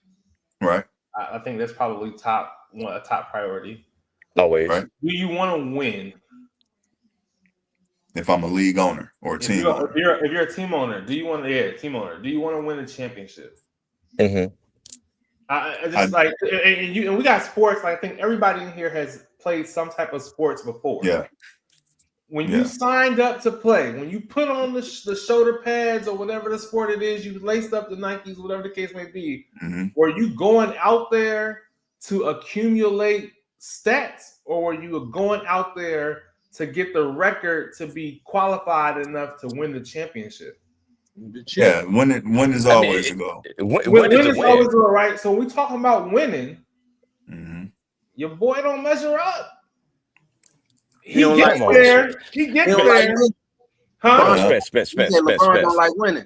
Right. I think that's probably a top priority. Always. Right. Do you want to win? If I'm a league owner or a team owner. If you're a team owner, do you want to win a championship? Mm-hmm. And we got sports. Like, I think everybody in here has played some type of sports before. Yeah. When you signed up to play, when you put on the shoulder pads or whatever the sport it is, you laced up the Nikes, whatever the case may be, were you going out there to accumulate stats, or were you going out there to get the record to be qualified enough to win the championship? Yeah, win is always a goal. Win is always a goal, right? So we're talking about winning. Your boy don't measure up. He gets there. Huh? Spence. LeBron don't like winning.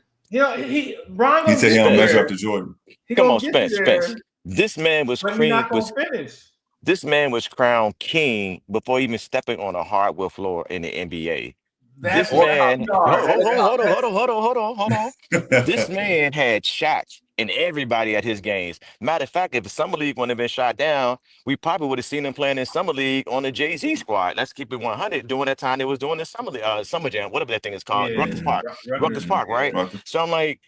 Brian he said he don't measure up to Jordan. Come on, Spence. This man was finish. This man was crowned king before even stepping on a hardwood floor in the NBA. This man, hold on. This man had shots in everybody at his games. Matter of fact, if the Summer League wouldn't have been shot down, we probably would have seen him playing in Summer League on the Jay-Z squad. Let's keep it 100. During that time, they was doing the Summer Jam, whatever that thing is called, Rutgers Park, right? So I'm like,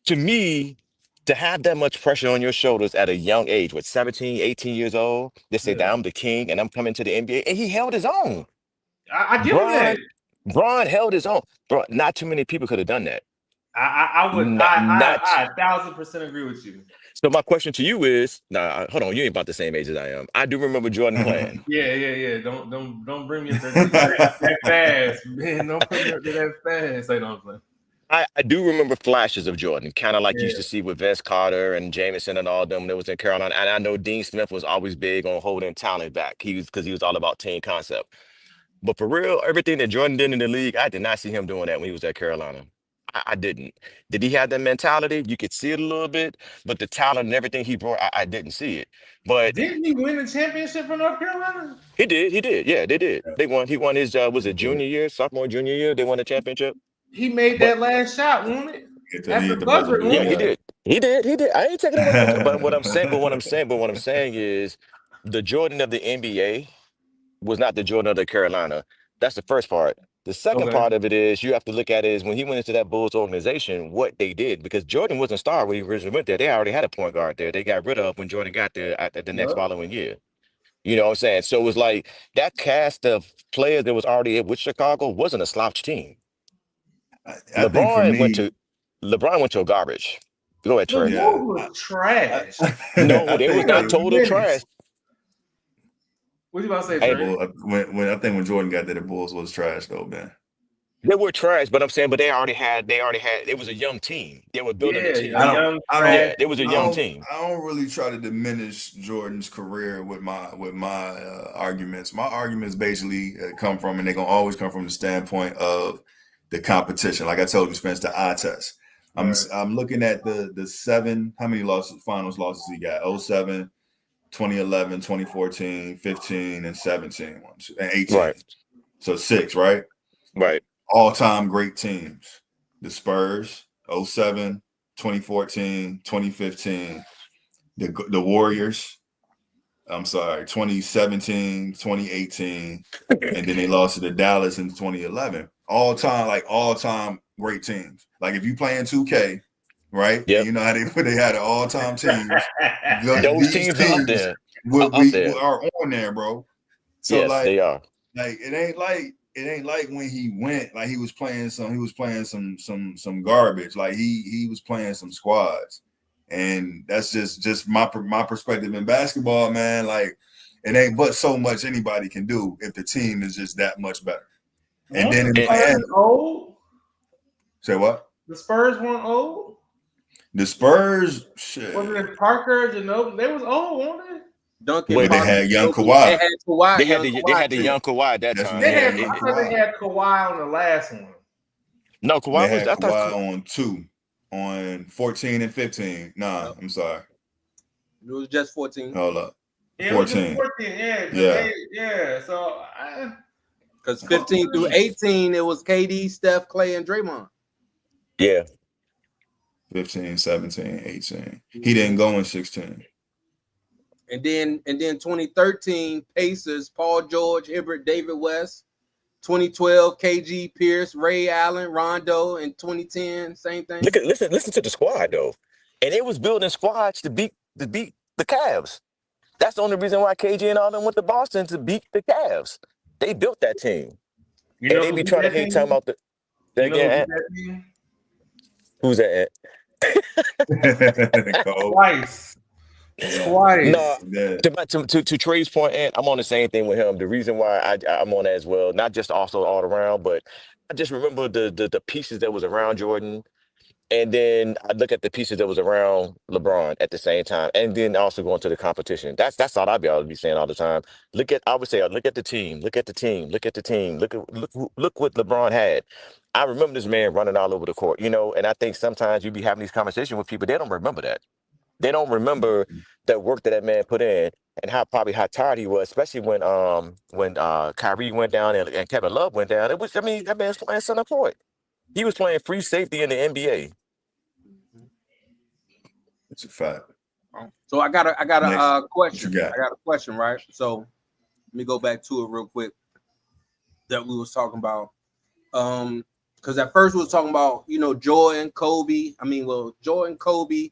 to me, to have that much pressure on your shoulders at a young age, 17, 18 years old, they say that I'm the king and I'm coming to the NBA, and he held his own. I give him that. Bron held his own. Bro, not too many people could have done that. I would 1,000% agree with you. So my question to you is, hold on, you ain't about the same age as I am. I do remember Jordan playing. Yeah. Don't bring me up that fast, man. Don't put me up to that fast. I don't play. I do remember flashes of Jordan, kind of like you used to see with Vince Carter and Jameson and all them that was in Carolina. And I know Dean Smith was always big on holding talent back. Because he was all about team concept. But for real, everything that Jordan did in the league, I did not see him doing that when he was at Carolina. I didn't. Did he have that mentality? You could see it a little bit, but the talent and everything he brought, I didn't see it. But didn't he win the championship for North Carolina? He did. Yeah, they did. They won. He won his sophomore, junior year. They won the championship. He made that last shot, won it? At the buzzer. Yeah, he did. He did. I ain't taking it away. But what I'm saying is, the Jordan of the NBA was not the Jordan of the Carolina. That's the first part. The second Okay. part of it is you have to look at it is when he went into that Bulls organization, what they did, because Jordan wasn't a star when he originally went there. They already had a point guard there. They got rid of when Jordan got there at the next Yep. following year. You know what I'm saying? So it was like that cast of players that was already with Chicago wasn't a slouch team. I think for LeBron went me, to LeBron went to a garbage. Go ahead, The Trey. yeah, Bulls was trash. No, I they was think not Wait a total minute. trash. What you about to say, Hey, Trey? when I think when Jordan got there, the Bulls was trash though, man. they were trash, but I'm saying, but they already had. It was a young team. They were building a Yeah, team. a young I don't, trash Yeah, it was a I young team. don't, team. I don't really try to diminish Jordan's career with my arguments. My arguments basically come from, and they're gonna always come from the standpoint of the competition. Like I told you, Spence, the eye test. Right. I'm looking at the seven. How many finals losses he got? 07, 2011, 2014, 15, and 17, and 18. Right, So 6, right? right. All-time great teams. The Spurs, 07, 2014, 2015. The Warriors, I'm sorry, 2017, 2018. And then they lost to the Dallas in 2011. All-time great teams. Like if you play in 2K, right? And Yep. you know how they had all-time teams. Those These teams are up teams there. Are up there. are on there, bro. So Yes, they are. like it ain't like when he went, like he was playing some garbage. Like he was playing some squads. And that's just my perspective in basketball, man. Like it ain't but so much anybody can do if the team is just that much better. And then in the And- Spurs old? say what? The Spurs weren't old? The Spurs, shit. Was it Parker, Ginobili? They was old, weren't they? Duncan Wait, They Parker, had young Kobe. Kawhi. They had Kawhi. they had Young the Kawhi too. young Kawhi at that That's time. when They Yeah. had. young I thought they Kawhi. had Kawhi on the last one. No, They Kawhi was. had I thought. Kawhi on 2, on 14 and 15. Nah, Yep. I'm sorry. It was just 14 Hold up. Yeah, it was just 14. 14. Yeah. So because 15 through 18 it was KD, Steph, Clay, and Draymond. Yeah. 15, 17, 18. He didn't go in 16. And then 2013 Pacers, Paul George, Hibbert, David West. 2012 KG, Pierce, Ray Allen, Rondo. In 2010 same thing. Listen to the squad though, and they was building squads to beat the Cavs. That's the only reason why KG and all them went to Boston to beat the Cavs. They built that team, you and know they who be beat trying to that hate team? time out the. You know who Again, beat that team? who's that? Cold. Twice. Yeah. Twice. No, Yeah. to Trey's point, and I'm on the same thing with him. The reason why I'm on that as well, not just also all around, but I just remember the pieces that was around Jordan, and then I look at the pieces that was around LeBron at the same time, and then also going to the competition. That's all I'd be able to be saying all the time. I would say, look at the team, look at the team, look at the team, look what LeBron had. I remember this man running all over the court, and I think sometimes you be having these conversations with people, they don't remember that. They don't remember that work that man put in and how tired he was, especially when Kyrie went down and Kevin Love went down. That man was playing center court. He was playing free safety in the NBA. It's a fact. So I got a Next, question. what you got? I got a question, right? So let me go back to it real quick that we was talking about. Because at first we was talking about, Jordan, Kobe. Jordan, Kobe,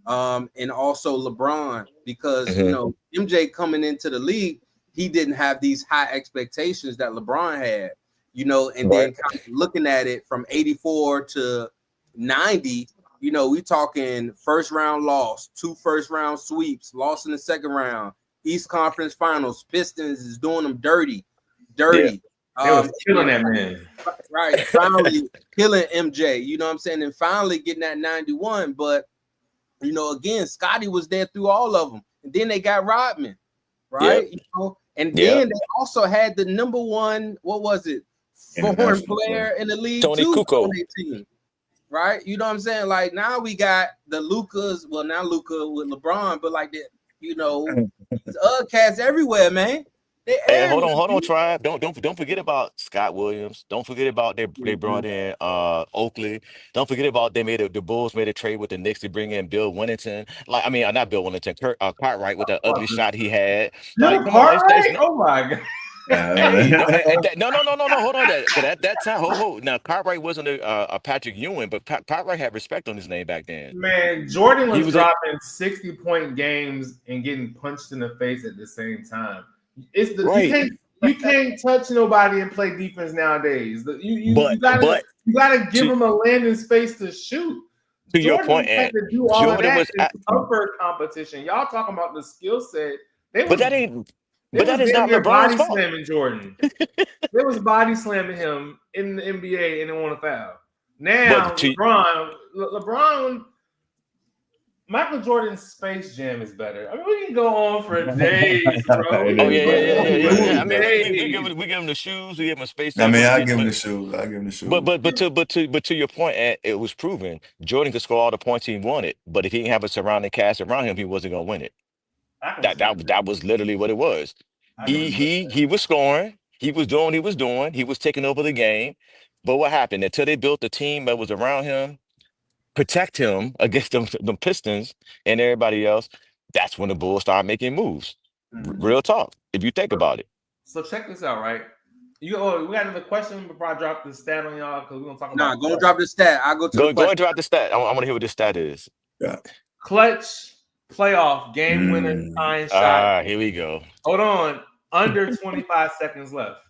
and also LeBron, because MJ coming into the league, he didn't have these high expectations that LeBron had, and then kind of looking at it from 84 to 90, we talking first round loss, 2 first round sweeps, lost in the second round, East Conference Finals, Pistons is doing them dirty. They was killing that man. Right. Finally killing MJ, you know what I'm saying? And finally getting that 91. But, again, Scotty was there through all of them. And then they got Rodman, right? And then they also had the number 1, what was it? Foreign player in the league, Tony too, Kukoc. on their team. Right? You know what I'm saying? Like now we got the Lucas, now Luka with LeBron, but like the, these other cats everywhere, man. They Hey, airing hold on, it. Tribe. Don't forget about Scott Williams. Don't forget about they brought in Oakley. Don't forget about the Bulls made a trade with the Knicks to bring in Bill Winnington. Like I mean, not Bill Winnington, Cartwright with that ugly shot he had. Like, Bill come on, it's Cartwright? not. Oh my god. Hey, no. Hold on. But at that time, hold. Now Cartwright wasn't a Patrick Ewing, but Cartwright had respect on his name back then. Man, Jordan He was was a dropping 60-point games and getting punched in the face at the same time. right, You can't touch nobody and play defense nowadays. You but gotta give to them a landing space to shoot. your Jordan point, had Ant, to do all of Jordan that was in tougher competition. Y'all talking about the skill set. but that ain't They but was that is damn not near LeBron's body fault. slamming Jordan. They was body slamming him in the NBA and they want to foul. Now But to LeBron, Michael Jordan's Space Jam is better. I mean, we can go on for days, bro. We It oh can is, go bro. on It for I is, mean, bro. days. we give him the shoes, we give him the Space I Jam, mean, I but give him the shoes. I give him the shoes. to your point, Ant, it was proven Jordan could score all the points he wanted, but if he didn't have a surrounding cast around him, he wasn't gonna win it. I can That respect that that. that was literally what it was. I can He respect he he was scoring. He was doing what he was doing. He was taking over the game. But what happened? Until they built a team that was around him, protect him against them Pistons and everybody else, that's when the Bulls started making moves. that. Real talk. If you think about it. So check this out, right? We got another question before I drop the stat on y'all because we're gonna talk Nah, about gonna drop the stat. I'll go to the Go question. and drop the stat. I want to hear what this stat is. Yeah. clutch playoff game winner tying shot. Here we go. Hold on, under 25 seconds left.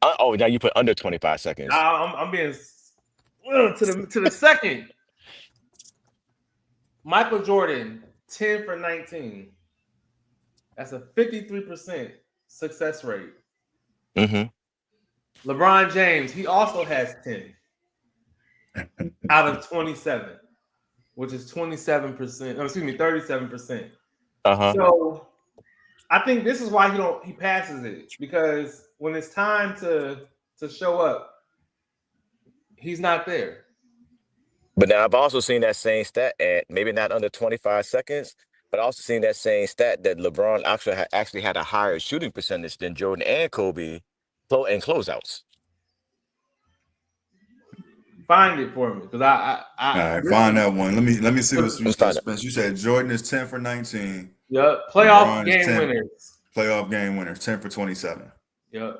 Now you put under 25 seconds. I'm being to the second. Michael Jordan, 10 for 19. That's a 53% success rate. Mm-hmm. LeBron James, he also has 10 out of 27, which is 27%. Excuse me, 37%. Uh-huh. So I think this is why he passes it, because when it's time to show up, he's not there. But now I've also seen that same stat at maybe not under 25 seconds, but I also seen that same stat that LeBron actually had a higher shooting percentage than Jordan and Kobe in closeouts. Find it for me, because All right, find that one. Let me see what you said, Spence. You said Jordan is 10 for 19. Yep. Playoff LeBron is game 10 winners. Playoff game winners, 10 for 27. Yep.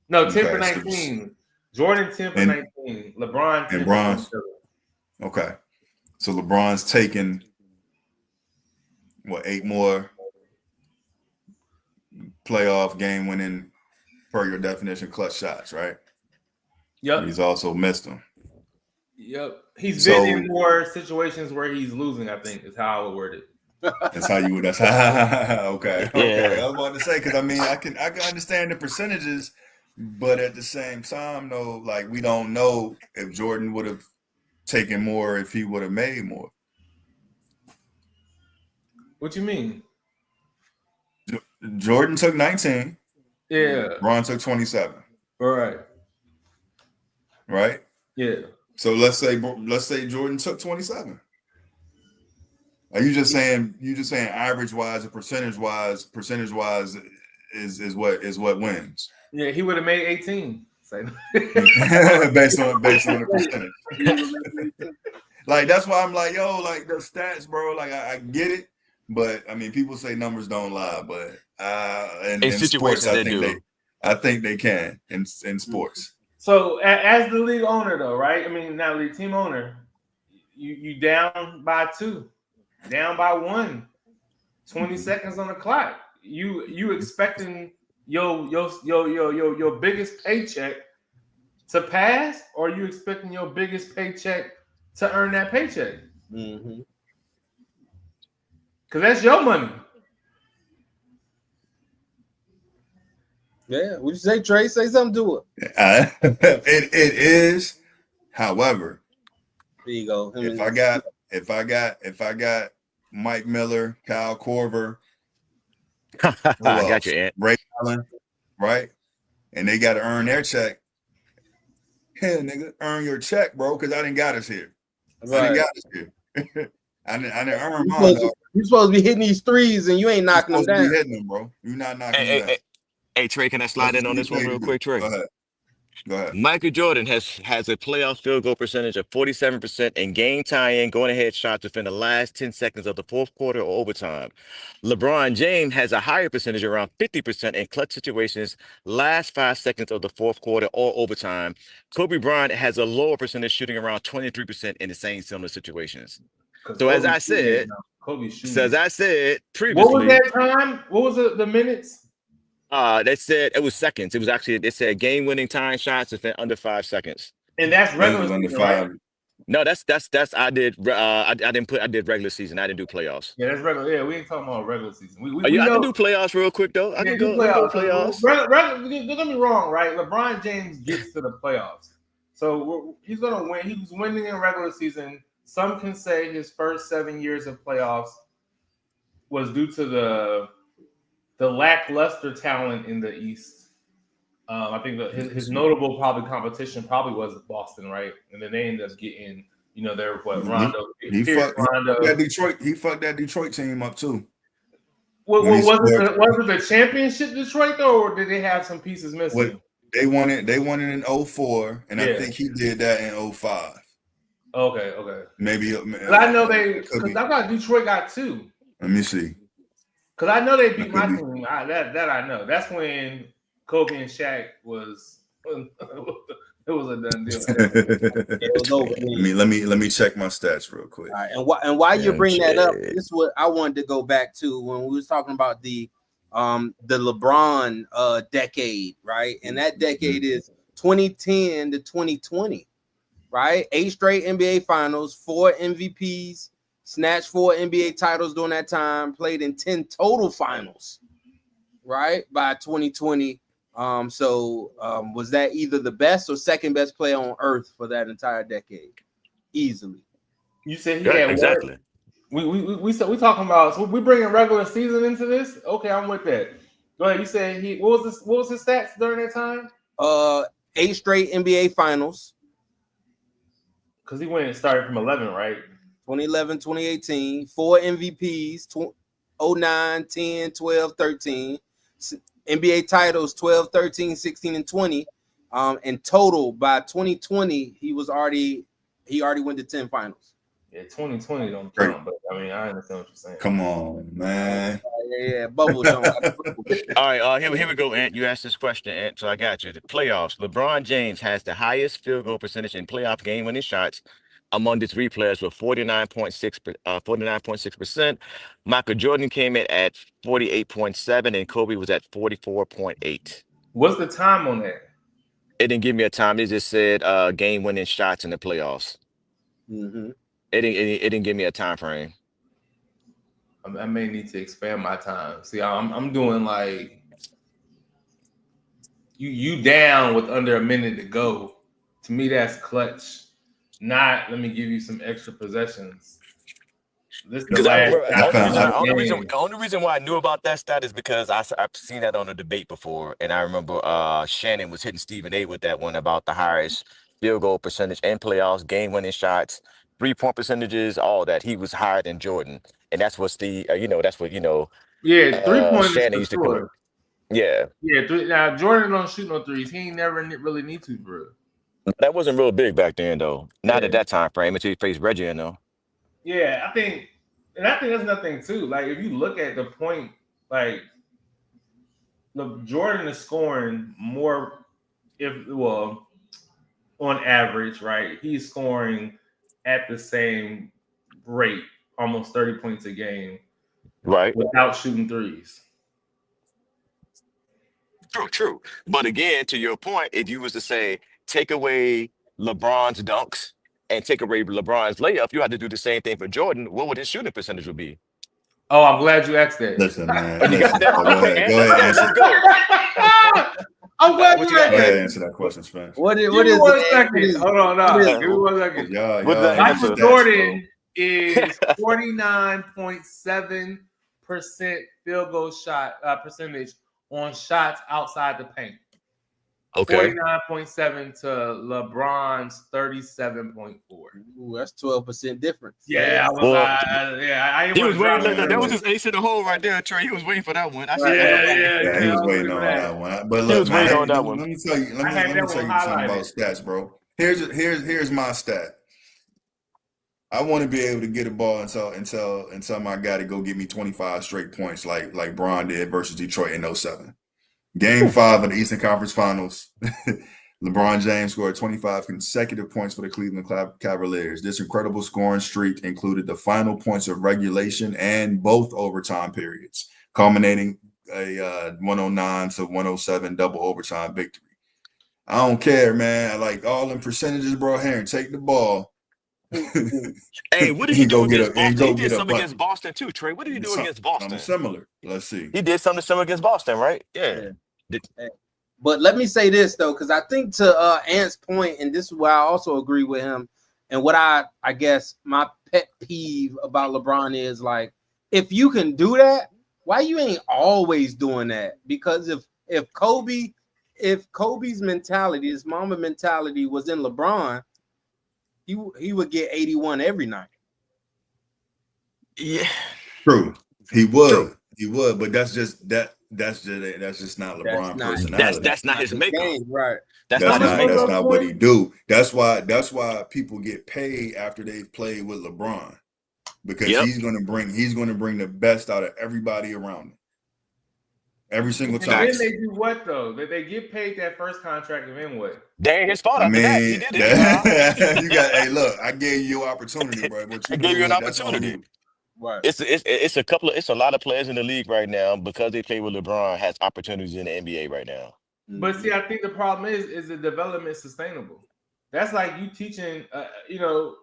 No, 10 for Okay, 19. Jordan 10 for 19. LeBron 10 for 27. Okay. So LeBron's taking what, 8 more playoff game winning, per your definition, clutch shots, right? Yep. But he's also missed them. Yep. He's been in more situations where he's losing, I think, is how I would word it. That's how you would. That's okay. Yeah. Okay. I was about to say, because I mean, I can understand the percentages, but at the same time, though, like, we don't know if Jordan would have taken more if he would have made more. What you mean? Jordan took 19. Yeah. Ron took 27. All right. Right. Yeah. So let's say Jordan took 27. Are you just saying average wise or percentage wise is what wins? Yeah, he would have made 18. based on the percentage. Like, that's why I'm like, yo, like, the stats, bro, like, I get it, but I mean, people say numbers don't lie, but in situations sports, I think they can in sports. So as the league owner, though, right? I mean, not league team owner, you down by 2, down by 1, 20 seconds on the clock. You expecting your biggest paycheck to pass, or are you expecting your biggest paycheck to earn that paycheck? Mm-hmm. Because that's your money. Yeah, what you say, Trey? Say something to it. It is, however, there you go. If I got Mike Miller, Kyle Korver, I got you, Ant. Ray Allen, right? And they got to earn their check. Hell, nigga, earn your check, bro, because I didn't got us here. Right. I didn't got us here. I didn't earn mine, dog. You're supposed to be hitting these threes and you ain't knocking them down. Hitting them, bro. You're not knocking them down. Hey, Trey, can I slide in on this one real quick, Trey? Go ahead. Go ahead. Michael Jordan has a playoff field goal percentage of 47% and game tying going ahead shots within the last 10 seconds of the fourth quarter or overtime. LeBron James has a higher percentage, around 50% in clutch situations, last 5 seconds of the fourth quarter or overtime. Kobe Bryant has a lower percentage, shooting around 23% in the same similar situations. So as I said, What was previously, that time? What was the minutes? they said it was seconds. It was actually, they said game-winning tying shots within under 5 seconds. And that's That was regular under season, right? 5. No, that's I did I did regular season. I didn't do playoffs. Yeah, that's regular. Yeah, we ain't talking about regular season. We Oh, yeah, I know. can do playoffs real quick though. I Yeah, can do go. Let me go playoffs. playoffs. Don't get me wrong, right? LeBron James gets to the playoffs, so he's gonna win. He was winning in regular season. Some can say his first 7 years of playoffs was due to the lackluster talent in the East. I think that his notable probably competition probably was Boston, right? And then they ended up getting, their Rondo. He fucked that Detroit team up too. Was it the championship Detroit though, or did they have some pieces missing? They won it in 04, and I think he did that in 05. Okay. Maybe. I know because I thought Detroit got 2. Let me see. Because I know they beat my team. That I know. That's when Kobe and Shaq was. It was a done deal. It was over. Let me check my stats real quick. All right. And why you bring that up, this is what I wanted to go back to when we was talking about the LeBron decade, right? And that decade is 2010 to 2020, right? 8 straight NBA finals, 4 MVPs, snatched 4 NBA titles during that time, played in 10 total finals, right? By 2020. Was that either the best or second best player on earth for that entire decade? Easily. You said he had exactly. We talking about, so we bringing regular season into this? Okay, I'm with that. Go ahead. You said what was his stats during that time? 8 straight NBA finals. Because he went and started from 11, right? 2011, 2018, 4 MVPs, 09, 10, 12, 13. NBA titles 12, 13, 16, and 20. And total by 2020, he already went to 10 finals. Yeah, 2020 don't count, but I mean, I understand what you're saying. Come on, man. Yeah, bubble don't. All right, here we go, Ant. You asked this question, Ant, so I got you. The playoffs. LeBron James has the highest field goal percentage in playoff game-winning shots among the 3 players with 49.6%. Michael Jordan came in at 48.7, and Kobe was at 44.8. What's the time on that? It didn't give me a time. It just said game-winning shots in the playoffs. Mm-hmm. It didn't give me a time frame. I may need to expand my time. See, I'm doing like you down with under a minute to go. To me, that's clutch. Not let me give you some extra possessions. This the only reason why I knew about that stat is because I've seen that on a debate before, and I remember Shannon was hitting Stephen A with that one about the highest field goal percentage in playoffs, game-winning shots, 3-point percentages, all that. He was higher than Jordan, and that's what Yeah, 3-pointers Shannon for used to sure. Yeah. Now Jordan don't shoot no threes. He ain't never really need to, bro. That wasn't real big back then, though. Not at that time frame until he faced Reggie, you know. Yeah, I think that's nothing too. Like if you look at the point, like Jordan is scoring more, on average, right? He's scoring at the same rate, almost 30 points a game, right, without shooting threes. True. But again, to your point, if you was to say take away LeBron's dunks and take away LeBron's layup, you had to do the same thing for Jordan. What would his shooting percentage would be? Oh, I'm glad you asked that. Listen, man. You got that? Go ahead. Let's go. I'm glad you Go ahead, answer that question, Spence. What is Give me 1 second. Hold on, give me 1 second. Michael Jordan is 49.7% field goal shot percentage on shots outside the paint. Okay. 49.7 to LeBron's 37.4. Ooh, that's 12% difference. Yeah, I was. Well, I didn't he want was to drop waiting. it. That was his ace in the hole right there, Trey. He was waiting for that one. I see Yeah, that. Yeah, he I was was waiting for on that. that one. But He look, was waiting man, on that one. let me tell you, let I had me that tell one you something about highlighted. stats, bro. Here's my stat. I want to be able to get a ball and tell my guy to go get me 25 straight points like Bron did versus Detroit in 07. Game 5 of the Eastern Conference Finals. LeBron James scored 25 consecutive points for the Cleveland Cavaliers. This incredible scoring streak included the final points of regulation and both overtime periods, culminating a 109 to 107 double overtime victory. I don't care, man. I like all them percentages, bro. Here, take the ball. Hey, what did he and do go get against a and Boston? He go did get a something bucket. against Boston too, Trey. What did he do against Something Boston? similar. Let's see. He did something similar against Boston, right? Yeah. But let me say this though, because I think to Ant's point, and this is why I also agree with him, and what I guess my pet peeve about LeBron is like, if you can do that, why you ain't always doing that? Because if Kobe's mentality, his mama mentality was in LeBron, he would get 81 every night. Yeah. True. He would. True. He would, but that's just not LeBron personality. That's not his makeup. Game, right? That's not his That's makeup. not what he do. That's why people get paid after they've played with LeBron. Because Yep. he's gonna bring the best out of everybody around him. Every single And time. then they do what though? They get paid that first contract and then what? That ain't his fault. I After mean, that, he did his job. you got. Hey, look, I gave you your opportunity, bro. What I you gave do you an with that's on opportunity. you. Right. It's a lot of players in the league right now because they play with LeBron has opportunities in the NBA right now. But see, I think the problem is the development sustainable? That's like you teaching, your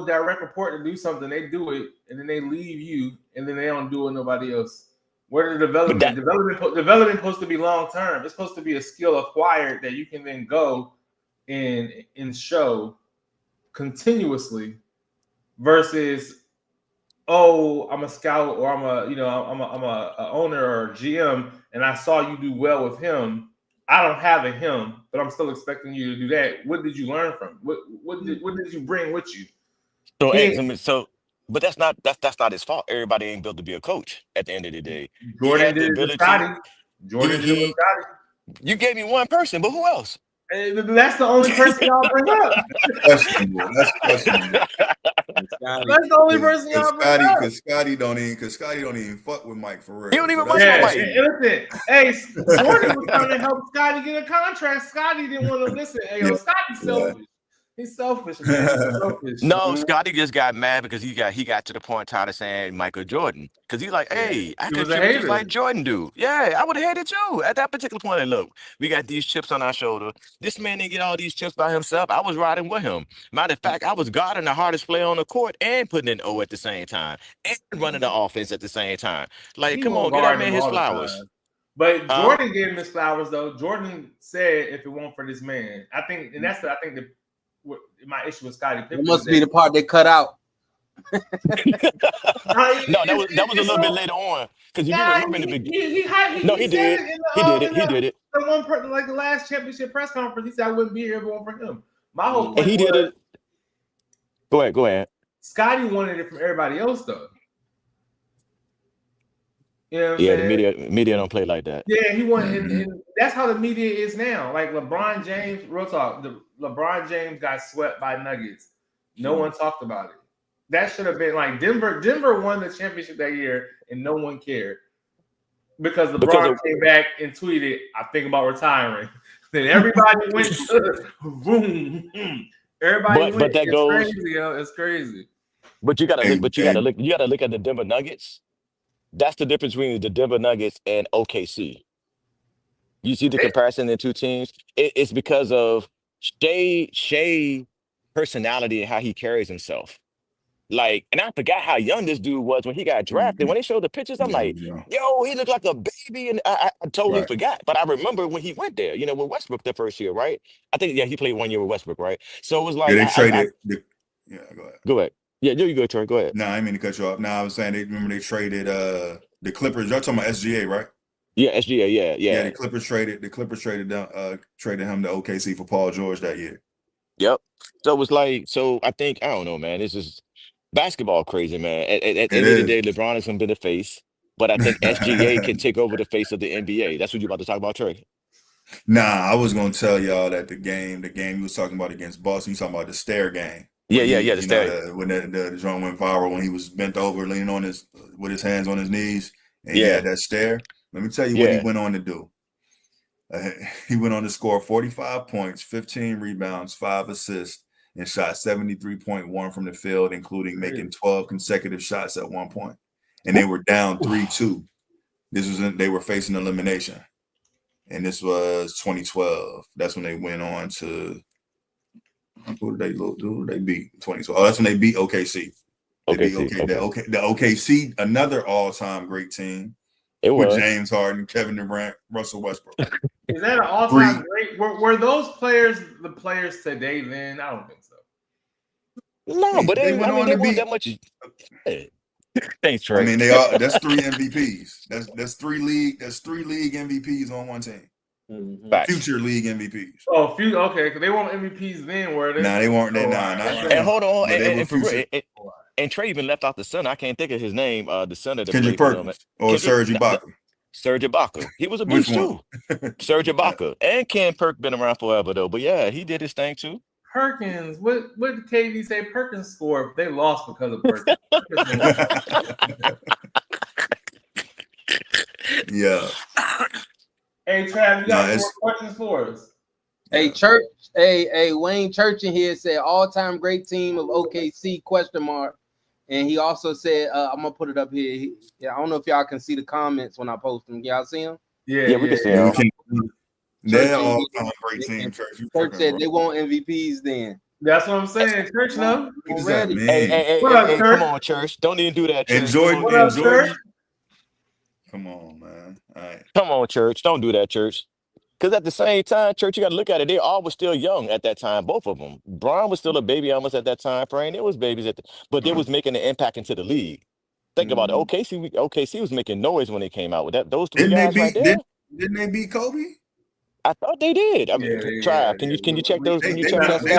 direct report to do something, they do it, and then they leave you, and then they don't do it nobody else. Where the development supposed to be long term. It's supposed to be a skill acquired that you can then go and show continuously, versus, oh, I'm a scout or I'm a owner or GM, and I saw you do well with him. I don't have a him, but I'm still expecting you to do that. What did you learn from? What did you bring with you? But that's not his fault. Everybody ain't built to be a coach at the end of the day. Jordan did it with Scotty. You gave me one person, but who else? That's the only person y'all bring up. Questionable. That's questionable. That's the only person y'all bring up. Because Scotty don't even fuck with Mike for real. He don't even So rush that's with Mike. Listen, hey, Jordan was trying to help Scotty get a contract. Scotty didn't want to listen. Hey, yo, Scotty's selfish. He's selfish, man. He's selfish. No, Scotty just got mad because he got to the point tired of saying Michael Jordan. Because he's like, hey, I could shoot just like Jordan do. Yeah, I would have hated too. At that particular point, like, look, we got these chips on our shoulder. This man didn't get all these chips by himself. I was riding with him. Matter of fact, I was guarding the hardest player on the court and putting in O at the same time and running the offense at the same time. Like, come on, get that man his flowers. But Jordan gave him his flowers, though. Jordan said, if it weren't for this man, I think my issue with Scottie Pippen. It must be the part they cut out. No, that was a little bit later on. Because you remember in the beginning. He did it. The one person, like the last championship press conference, he said I wouldn't be here if it weren't for him. My whole point and he did it. Go ahead. Scotty wanted it from everybody else, though. You know what I'm saying? The media don't play like that. Yeah, he wanted, and that's how the media is now. Like LeBron James, real talk, LeBron James got swept by Nuggets. No one talked about it. That should have been like Denver. Denver won the championship that year, and no one cared because LeBron came back and tweeted, "I think about retiring." Then everybody went to boom. Everybody went. That goes crazy, yo. It's crazy. But you gotta look at the Denver Nuggets. That's the difference between the Denver Nuggets and OKC. You see the comparison in the two teams? It's because of Shea personality and how he carries himself. Like, and I forgot how young this dude was when he got drafted. When they showed the pictures, I'm like, yo, he looked like a baby. And I totally forgot. But I remember when he went there, with Westbrook the first year, right? I think, he played 1 year with Westbrook, right? So it was like, they traded. Go ahead. Yeah, you go, Troy. Go ahead. No, I didn't mean to cut you off. No, I was saying they traded the Clippers. Y'all talking about SGA, right? Yeah, SGA. Yeah, Yeah, yeah. the Clippers traded him to OKC for Paul George that year. Yep. So it was like, so I think, I don't know, man. This is basketball crazy, man. At the It end of the is. day, LeBron is gonna be the face, but I think SGA can take over the face of the NBA. That's what you about to talk about, Trey. Nah, I was gonna tell y'all that the game he was talking about against Boston, he's talking about the stare game. Yeah, When yeah, he, yeah. The stay. when the joint went viral when he was bent over, leaning on with his hands on his knees, and he Yeah, had that stare. Let me tell you what he yeah. went on to do. He went on to score 45 points, 15 rebounds, 5 assists, and shot 73.1 from the field, including making 12 consecutive shots at one point. And they were down 3-2. They were facing elimination. And this was 2012. That's when they went on to who did they beat? 2012. Oh, that's when they beat OKC. They beat Okay. the OKC, another all-time great team It with was. James Harden, Kevin Durant, Russell Westbrook. Is that an all-time great? Were those players the players today? Then I don't think so. No, but They went on they to weren't beat. that much. Hey. Thanks, I Trey. mean, they are. That's 3 MVPs. That's 3 league. That's 3 league MVPs on one team. Facts. Future league MVPs. Oh, okay, because they weren't MVPs then, were they? Nah, they weren't. Oh, Not And then. hold on, But they were and for future. real, and Trey even left out the son. I can't think of his name. The son that Kendrick played for them. Perkins or Serge Ibaka. Serge Ibaka. He was a Which beast one? too. Serge Ibaka and Ken Perk been around forever though. But yeah, he did his thing too. Perkins. What did KD say Perkins scored? They lost because of Perkins. Yeah. Hey, Trav, you got Nah, more questions for us? Hey, Church. Hey, Wayne Church in here said all-time great team of OKC ? And he also said, I'm gonna put it up here. I don't know if y'all can see the comments when I post them. Y'all see them? Yeah, we can see Yeah, him. they're all great team. Church said they want MVPs then. That's what I'm saying. Church, no. What does that mean? Hey, What up, come on, Church. Don't even do that, Church. And Jordan. Come on, man. All right. Come on, Church. Don't do that, Church. Because at the same time, Church, you got to look at it. They all were still young at that time, both of them. Bron was still a baby almost at that time frame. It was babies but they was making an impact into the league. Think about it. OKC was making noise when they came out with that. Those three guys right there. Didn't they beat Kobe? I thought they did. I mean, try. Can you check those? Can you check that? Say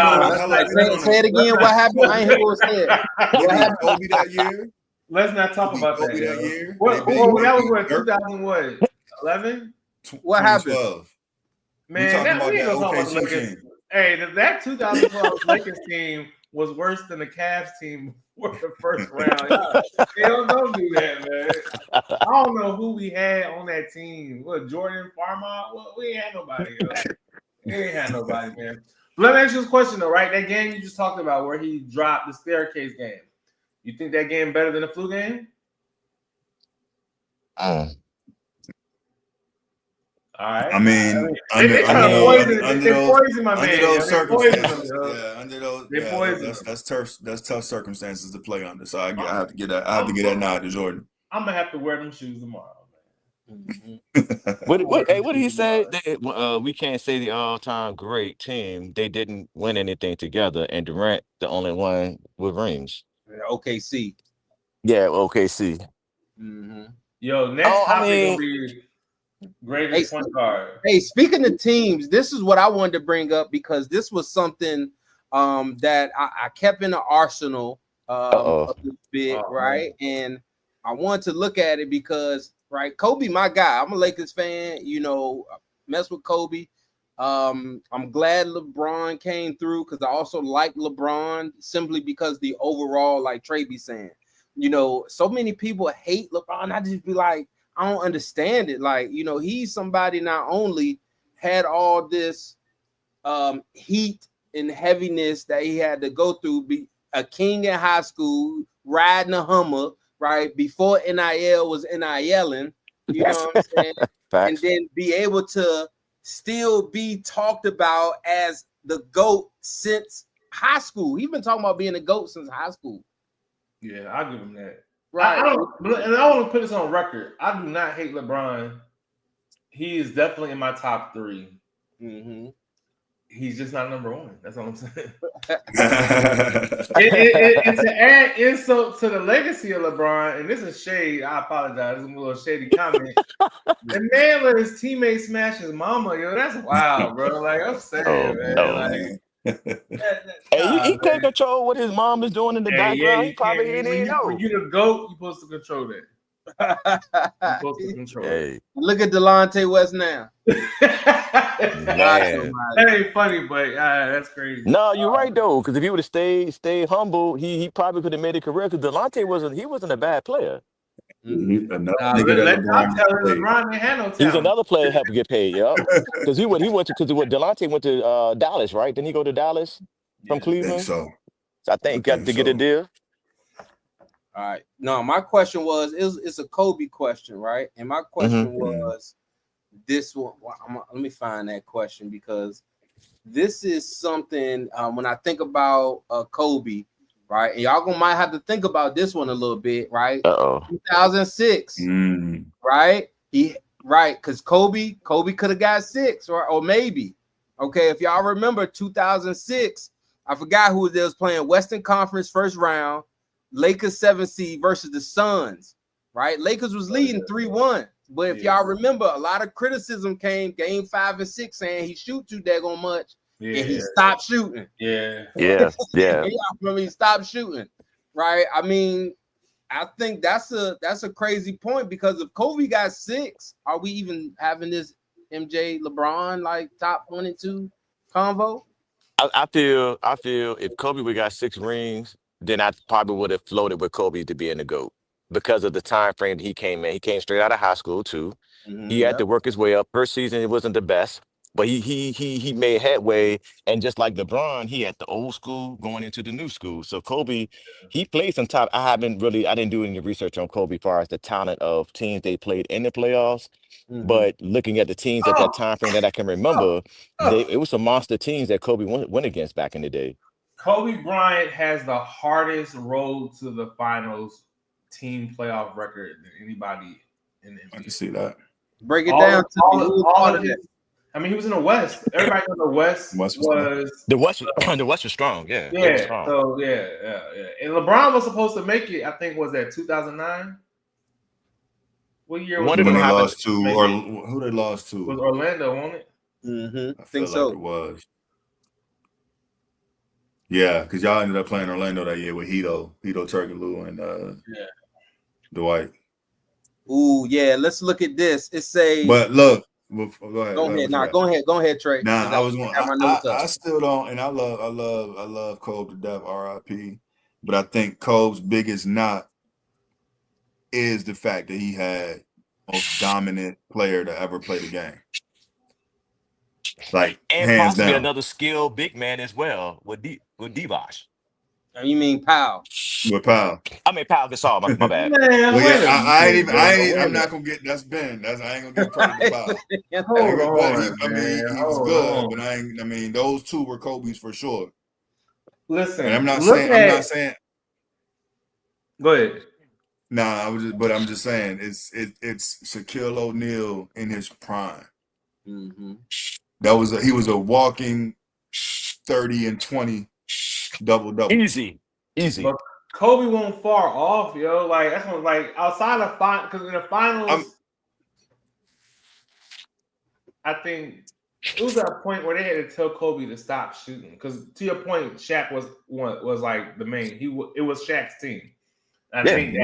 it again. What happened? I ain't hear what was said. What happened? Kobe that year. Let's not talk about that. Kobe that year. That was what 2011. What happened? Man, we ain't gonna talk about the Lakers. Hey, that 2012 Lakers team was worse than the Cavs team for the first round. Don't do that, man. I don't know who we had on that team. What, Jordan Farmar? Well, we ain't had nobody. We ain't had nobody, man. But let me ask you this question though, right? That game you just talked about where he dropped the staircase game. You think that game better than the flu game? All right. I mean, they poison my man. Under those circumstances, that's tough circumstances to play under. So I have to get that. I have to get that nod to Jordan. I'm gonna have to wear them shoes tomorrow, man. What did he say? We can't say the all-time great team. They didn't win anything together, and Durant the only one with rings. OKC. Yeah, OKC. Yo, next topic will be greatest point guard. Hey, speaking of teams, this is what I wanted to bring up because this was something that I kept in the arsenal a bit, right? And I wanted to look at it because, right, Kobe, my guy. I'm a Lakers fan. Mess with Kobe. I'm glad LeBron came through because I also like LeBron simply because the overall, like Trey be saying, so many people hate LeBron. I just be like, I don't understand it. Like, he's somebody not only had all this heat and heaviness that he had to go through, be a king in high school, riding a Hummer, right? Before NIL was NILing, you know what I'm saying? And then be able to still be talked about as the GOAT since high school. He's been talking about being a GOAT since high school. Yeah, I'll give him that. Right. I want to put this on record. I do not hate LeBron. He is definitely in my top 3. he's just not number one. That's all I'm saying. That's And to add insult to the legacy of LeBron, and this is shade. I apologize. This is a little shady comment. The man let his teammate smash his mama. Yo, that's wild, bro. Like I'm saying, man. Hey, he can't control what his mom is doing in the background. He probably can't. didn't even know. When you the GOAT, you're supposed to control that. You're supposed to control it. Look at Delonte West now. Man. That ain't funny, but that's crazy. No, you're right though, because if he would have stayed humble, he probably could have made a career. Because Delonte wasn't a bad player. LeBron ain't had no talent. He's another player that have to get paid, because Delonte went to Dallas, right? Didn't he go to Dallas from Cleveland? So I think he got to get a deal. All right. No, my question was, it's a Kobe question, right? And my question was this one. Let me find that question, because this is something when I think about Kobe, right? And y'all might have to think about this one a little bit, right? 2006, right? Because Kobe could have got 6, or maybe. Okay, if y'all remember 2006, I forgot who was playing Western Conference first round. Lakers 7 seed versus the Suns, right? Lakers was leading 3-1. But if y'all remember, a lot of criticism came game 5 and 6 saying he shoot too daggone much, and he stopped shooting. Yeah. Y'all remember he stopped shooting, right? I mean, I think that's a crazy point, because if Kobe got 6, are we even having this MJ LeBron like top 1 and 2 convo? I feel if Kobe would got 6 rings, then I probably would have floated with Kobe to be in the GOAT, because of the time frame that he came in. He came straight out of high school too. He had to work his way up. First season, it wasn't the best, but he made headway. And just like LeBron, he had the old school going into the new school. So Kobe, he played some top. I didn't do any research on Kobe as far as the talent of teams they played in the playoffs. But looking at the teams at that time frame that I can remember, it was some monster teams that Kobe went against back in the day. Kobe Bryant has the hardest road to the finals team playoff record than anybody in the NBA. I can see that. Break it down to me. I mean, he was in the West. Everybody in the West was the West was strong. Yeah. Strong. So yeah. And LeBron was supposed to make it. I think was that 2009. What year was it? When they lost to, or who they lost to? Was Orlando, wasn't it? I think so. Like it was. Yeah, because y'all ended up playing Orlando that year with Hito Turkoglu, and Dwight. Ooh, yeah. Let's look at this. It say. But look, go ahead. Go ahead, Trey. Nah, I still don't, and I love Kobe to death, RIP. But I think Kobe's biggest knock is the fact that he had most dominant player to ever play the game. Like, and hands possibly down. another skilled big man as well with Divac. You mean Powell? With Powell. I mean Powell Gasol. My bad. I'm not gonna get that's Ben. I ain't gonna get credit to Powell. He was good, but I mean those two were Kobe's for sure. Listen, and I'm not saying. Go ahead. Nah, I'm just saying it's Shaquille O'Neal in his prime. He was a walking 30 and 20 double. Easy. But Kobe won't far off, yo. Like that's what, like outside of because in the finals, I think it was at a point where they had to tell Kobe to stop shooting. Because to your point, Shaq was like the main. It was Shaq's team. I think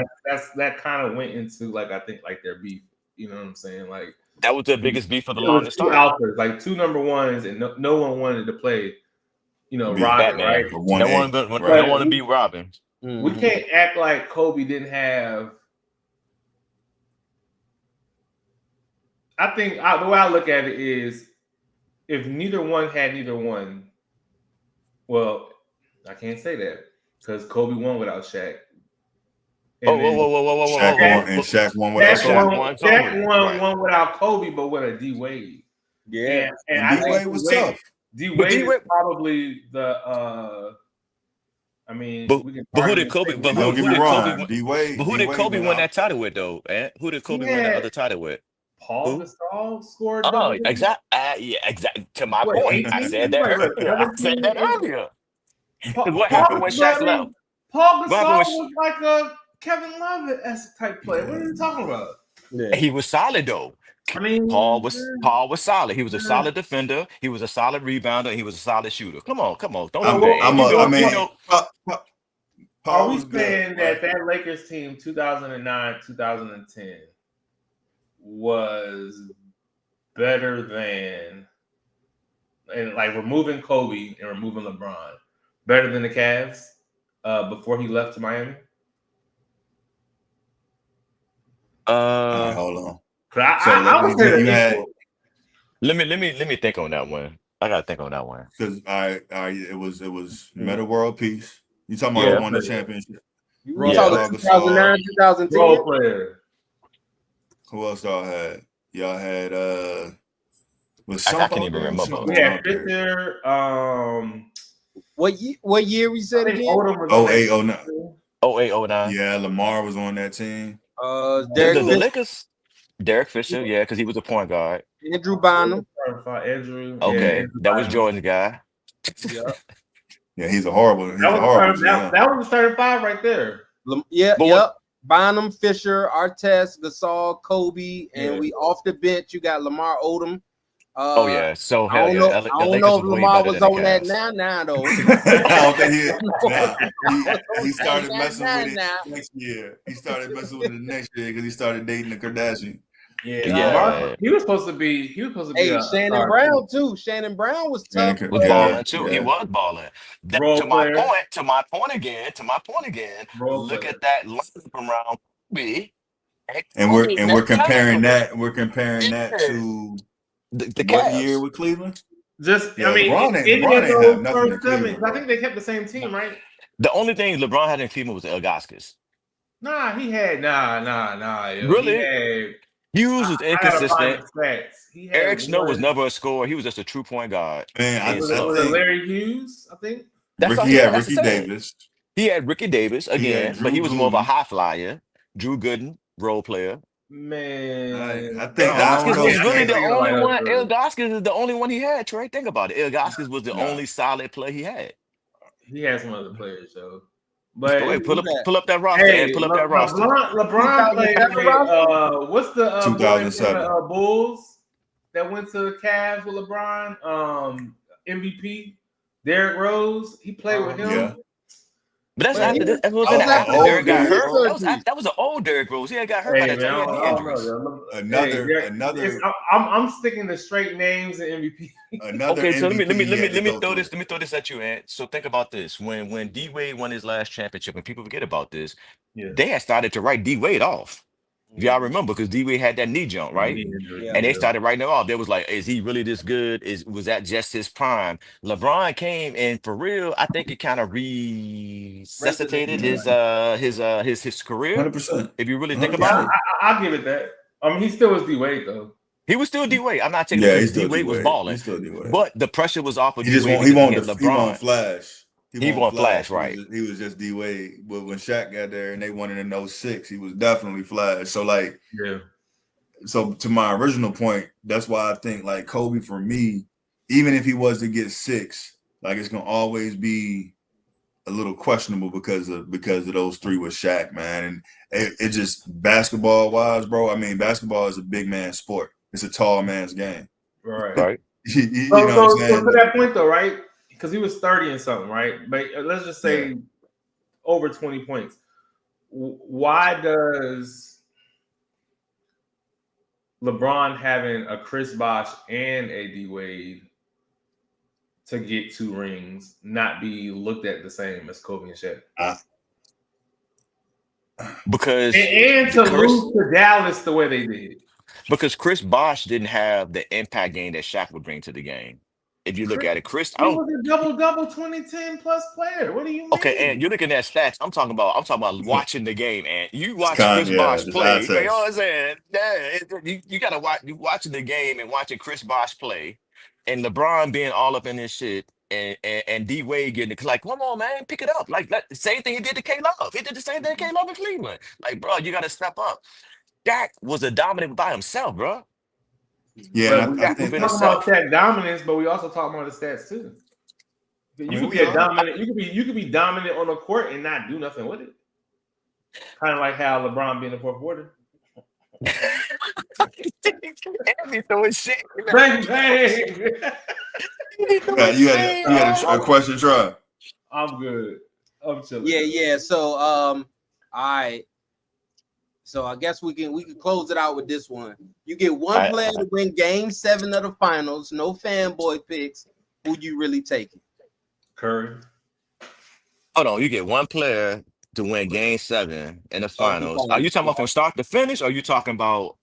that kind of went into like their beef. You know what I'm saying? Like that was the biggest beef for the longest time. Alphas, like 2 number ones, and no one wanted to play. Robin, Batman, right? No one to beat Robin. We can't act like Kobe didn't have. I think the way I look at it is, if neither one had neither one, well, I can't say that because Kobe won without Shaq. Whoa. Shaq won without Kobe. Shaq won without Kobe, but with a D Wade. Yeah, and D Wade was tough. D Wade is probably the. I mean, but who did Kobe? Don't get me wrong, D Wade. But who did Kobe win that title with, though? Who did Kobe win that other title with? Paul Who? Gasol scored double Oh, digits. exact. Yeah, exact. To my What, point, I 18? said He's that like, what, earlier. I said 17? that earlier. 'Cause Paul, what happened when but Shaq I left? mean, Paul What happened Gasol when was like a Kevin Love type player. What are you talking about? Yeah. he was solid though? I mean, Paul was solid. He was a solid defender. He was a solid rebounder. He was a solid shooter. Come on. Don't so do that. And what, I you mean, know, are Paul we was good, saying right? that Lakers team 2009, 2010 was better than, and like removing Kobe and removing LeBron, better than the Cavs before he left to Miami? All right, hold on. So I would say you that had equal. let me think on that one. I gotta think on that one. because it was Meta World Peace. You talking about Role Yeah, who won the player. championship? You Role talking yeah. player. Paul Gasol. 2009, 2010? Role player. Who else y'all had? Y'all had was I Shump can't out even there? remember. Shump We was had out there. Fisher. What year we I said think again? Odom was on Oh that eight, oh team nine. too. 08, 09. Yeah, Lamar was on that team. Derek The Fisher, Lakers, Derek Fisher, yeah, because he was a point guard. Andrew Bynum. Andrew, yeah, Okay, Andrew that was Bynum. Jordan's guy. Yeah. Yeah, he's a horrible GM. That was the starting five right there. Yeah, But yep. Bynum, Fisher, Artest, Gasol, Kobe, and Yeah. we off the bench. You got Lamar Odom. oh yeah, so I hell don't yeah, know. I the don't Lakers know if was way Lamar better was than the on that Cavs. now though. I don't think Was he on started that messing with it now. next year. He started messing with it the next year because he started dating the Kardashian. Yeah, Nah. Yeah, he was supposed to be. He was supposed to be Hey, a Shannon star Brown too. Shannon Brown was tough, was but Yeah, balling too. He yeah. was balling. role player. To my point again. Role Look player. at that lineup around Kobe. And And Kobe we're never comparing left. that Yeah, to the what year Cavs. with Cleveland? Just, Yeah, I mean, any LeBron of ain't have those nothing in first seven. Cleveland, I bro. think they kept the same team, right? The only thing LeBron had in Cleveland was Ilgauskas. Nah, he had Yo, Really, Hughes was I gotta find inconsistent. the stats. He had Eric Snow was one. never a scorer. He was just a true point guard. Man, And Was it, so was it think Larry Hughes? I think. that's all Ricky he had had. That's Ricky the same. Davis. He had Ricky Davis He had again, but Drew he was more of a Gooden. high flyer. Drew Gooden, role player. I Man, think I don't Ilgauskas know, was I really can't Stan. the think of only nobody else one. good. Ilgauskas is the only one he had, Trey. Think about it. Ilgauskas was the Nah. only solid play he had. He had some other players though, Just go but ahead, who that? pull up that roster and hey, pull up that roster. LeBron played 2007 with roster? what's the boy from 2007. the Bulls that went to the Cavs with LeBron? MVP Derrick Rose. He played with him. Yeah. But that's But after he this. was, That was that was after after old Derrick got his Derrick hurt. Rose. surgery. That was an old Derrick Rose. He had got hurt by Hey that man, time. He had knee I don't injuries. know. Another I'm sticking to straight names and MVP. Okay, so MVP he had to go through. let me throw this at you, Ant. So think about this. When D Wade won his last championship, and people forget about this, Yeah. they had started to write D Wade off. If y'all remember, because D Wade had that knee jump, right? Yeah. And they started writing him off. They was like, is he really this good? Was that just his prime? LeBron came and for real, I think it kind of resuscitated his career. 100%. If you really think about 100%. it. I'll give it that. I mean, he still was D Wade though. He was still D Wade. I'm not taking Yeah, it he's because D still D Wade was Wade. balling. He's still D Wade. But the pressure was off of He D just Wade won't. He because he won't. had He won't LeBron. flash. He won't flash, right? He was just D Wade. But when Shaq got there and they won it in '06, he was definitely flash. So like, Yeah. so to my original point, that's why I think like Kobe for me, even if he was to get 6, like it's gonna always be a little questionable because of those 3 with Shaq, man. And it just basketball wise, bro. I mean, basketball is a big man sport. It's a tall man's game. Right. Right. you know what I'm So saying? to that point though, right? Because he was 30 and something, right? But let's just say over 20 points. Why does LeBron having a Chris Bosh and a D Wade to get 2 rings not be looked at the same as Kobe and Shaq? Because And to lose to Dallas the way they did. Because Chris Bosh didn't have the impact game that Shaq would bring to the game. If you look at it, Chris, He was a double 2010 plus player. What do you mean? okay, and you're looking at stats. I'm talking about watching the game, and you watch Kind, Chris Bosh just play. eye You know test. what I'm saying? You gotta watch you watching the game and watching Chris Bosh play, and LeBron being all up in his shit, and D Wade getting it. Like, come on, man, pick it up. Like same thing he did to K Love. He did the same thing to K Love in Cleveland. Like, bro, you gotta step up. Dak was a dominant by himself, bro. Yeah, But and we, I Dak we was think in talking about himself. stat dominance, but we also talking about the stats too. I You mean could we be a are. dominant. You could be dominant on the court and not do nothing with it. Kind of like how LeBron be in the fourth quarter. And he throwing shit. Bang bang. He throwing You shade, had a bro. question, try. I'm good. I'm chilling. Yeah. So all right. So I guess we can close it out with this one. You get one player to win Game 7 of the finals. No fanboy picks. Who you really taking? Curry. Hold on, you get one player to win Game 7 in the Of the finals. Are you finals. talking about from start to finish, or are you talking about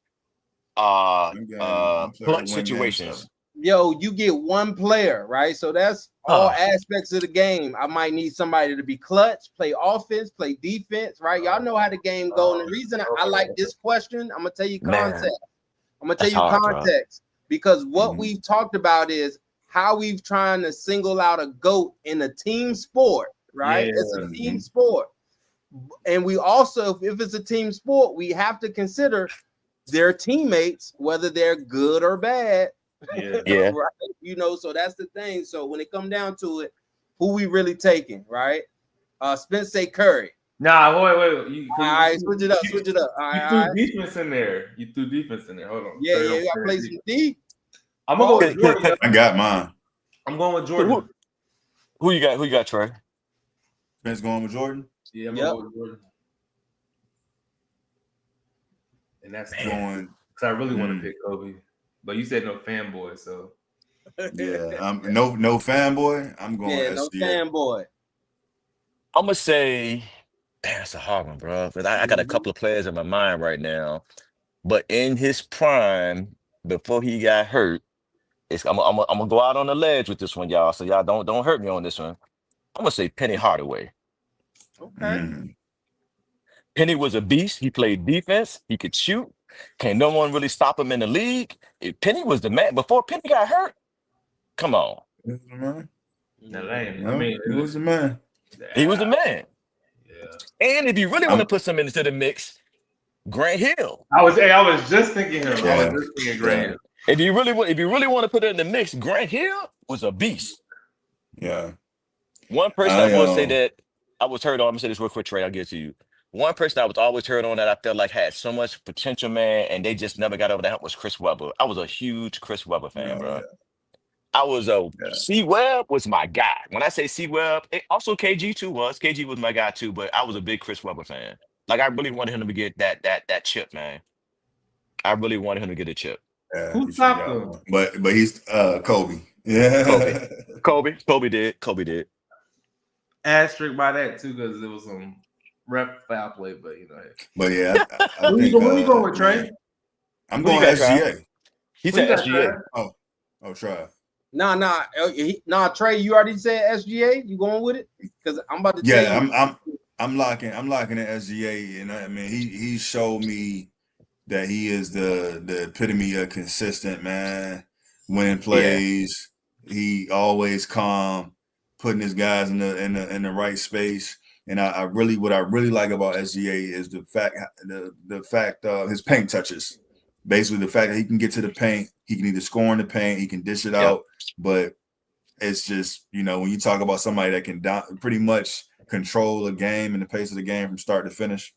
One player to clutch win Game 7. situations? Yo, you get one player, right? So that's all aspects of the game. I might need somebody to be clutch, play offense, play defense, right? Y'all know how the game go. And the reason I like this question, I'm gonna tell you context. I'm gonna tell you context because what we've talked about is how we've trying to single out a GOAT in a team sport, right? Yeah. It's a team sport. And we also, if it's a team sport, we have to consider their teammates, whether they're good or bad. Yeah. Right? You know, so that's the thing. So when it come down to it, who we really taking, right? Spence say Curry. Nah, wait. All right, switch it up. All right. You threw defense in there. Hold on. Yeah, you gotta play some D. I'm gonna go with Jordan. I got mine. I'm going with Jordan. Who you got, Trey? Spence going with Jordan? Yeah, I'm going with Jordan. And that's going because I really want to pick Kobe. But you said no fanboy, so yeah, no fanboy. I'm going SGA. No fanboy. I'm gonna say, damn, that's a hard one, bro. Because I got a couple of players in my mind right now, but in his prime, before he got hurt, I'm gonna go out on the ledge with this one, y'all. So y'all don't hurt me on this one. I'm gonna say Penny Hardaway. Okay. Penny was a beast. He played defense. He could shoot. Can't no one really stop him in the league. Penny was the man. Before Penny got hurt, come on. He was the man. He was the man. He was the man. Yeah. And if you really want to put some into the mix, Grant Hill. I was just thinking him. I was just thinking Grant Hill. If you really want to put it in the mix, Grant Hill was a beast. Yeah. One person I will say that I was heard on. I'm gonna say this real quick, Trey. I'll get to you. One person I was always heard on that I felt like had so much potential, man, and they just never got over that was Chris Webber. I was a huge Chris Webber fan, bro. Yeah. I was C Webb was my guy. When I say C Webb, also KG too was. KG was my guy too, but I was a big Chris Webber fan. Like I really wanted him to get that chip, man. I really wanted him to get a chip. Yeah, who stopped him? But he's Kobe. Yeah. Kobe did. Asterisk by that too, because it was some ref foul play, but you know. But yeah, I who think, you going with, Trey? I'm going SGA. He said SGA. Oh, try. Nah, Trey, you already said SGA. You going with it? Because I'm about to tell you. I'm locking in SGA, and I mean he showed me that he is the epitome of consistent, man. Winning plays, he always calm, putting his guys in the right space. And what I really like about SGA is the fact his paint touches. Basically, the fact that he can get to the paint, he can either score in the paint, he can dish it out. But it's just, when you talk about somebody that can pretty much control a game and the pace of the game from start to finish,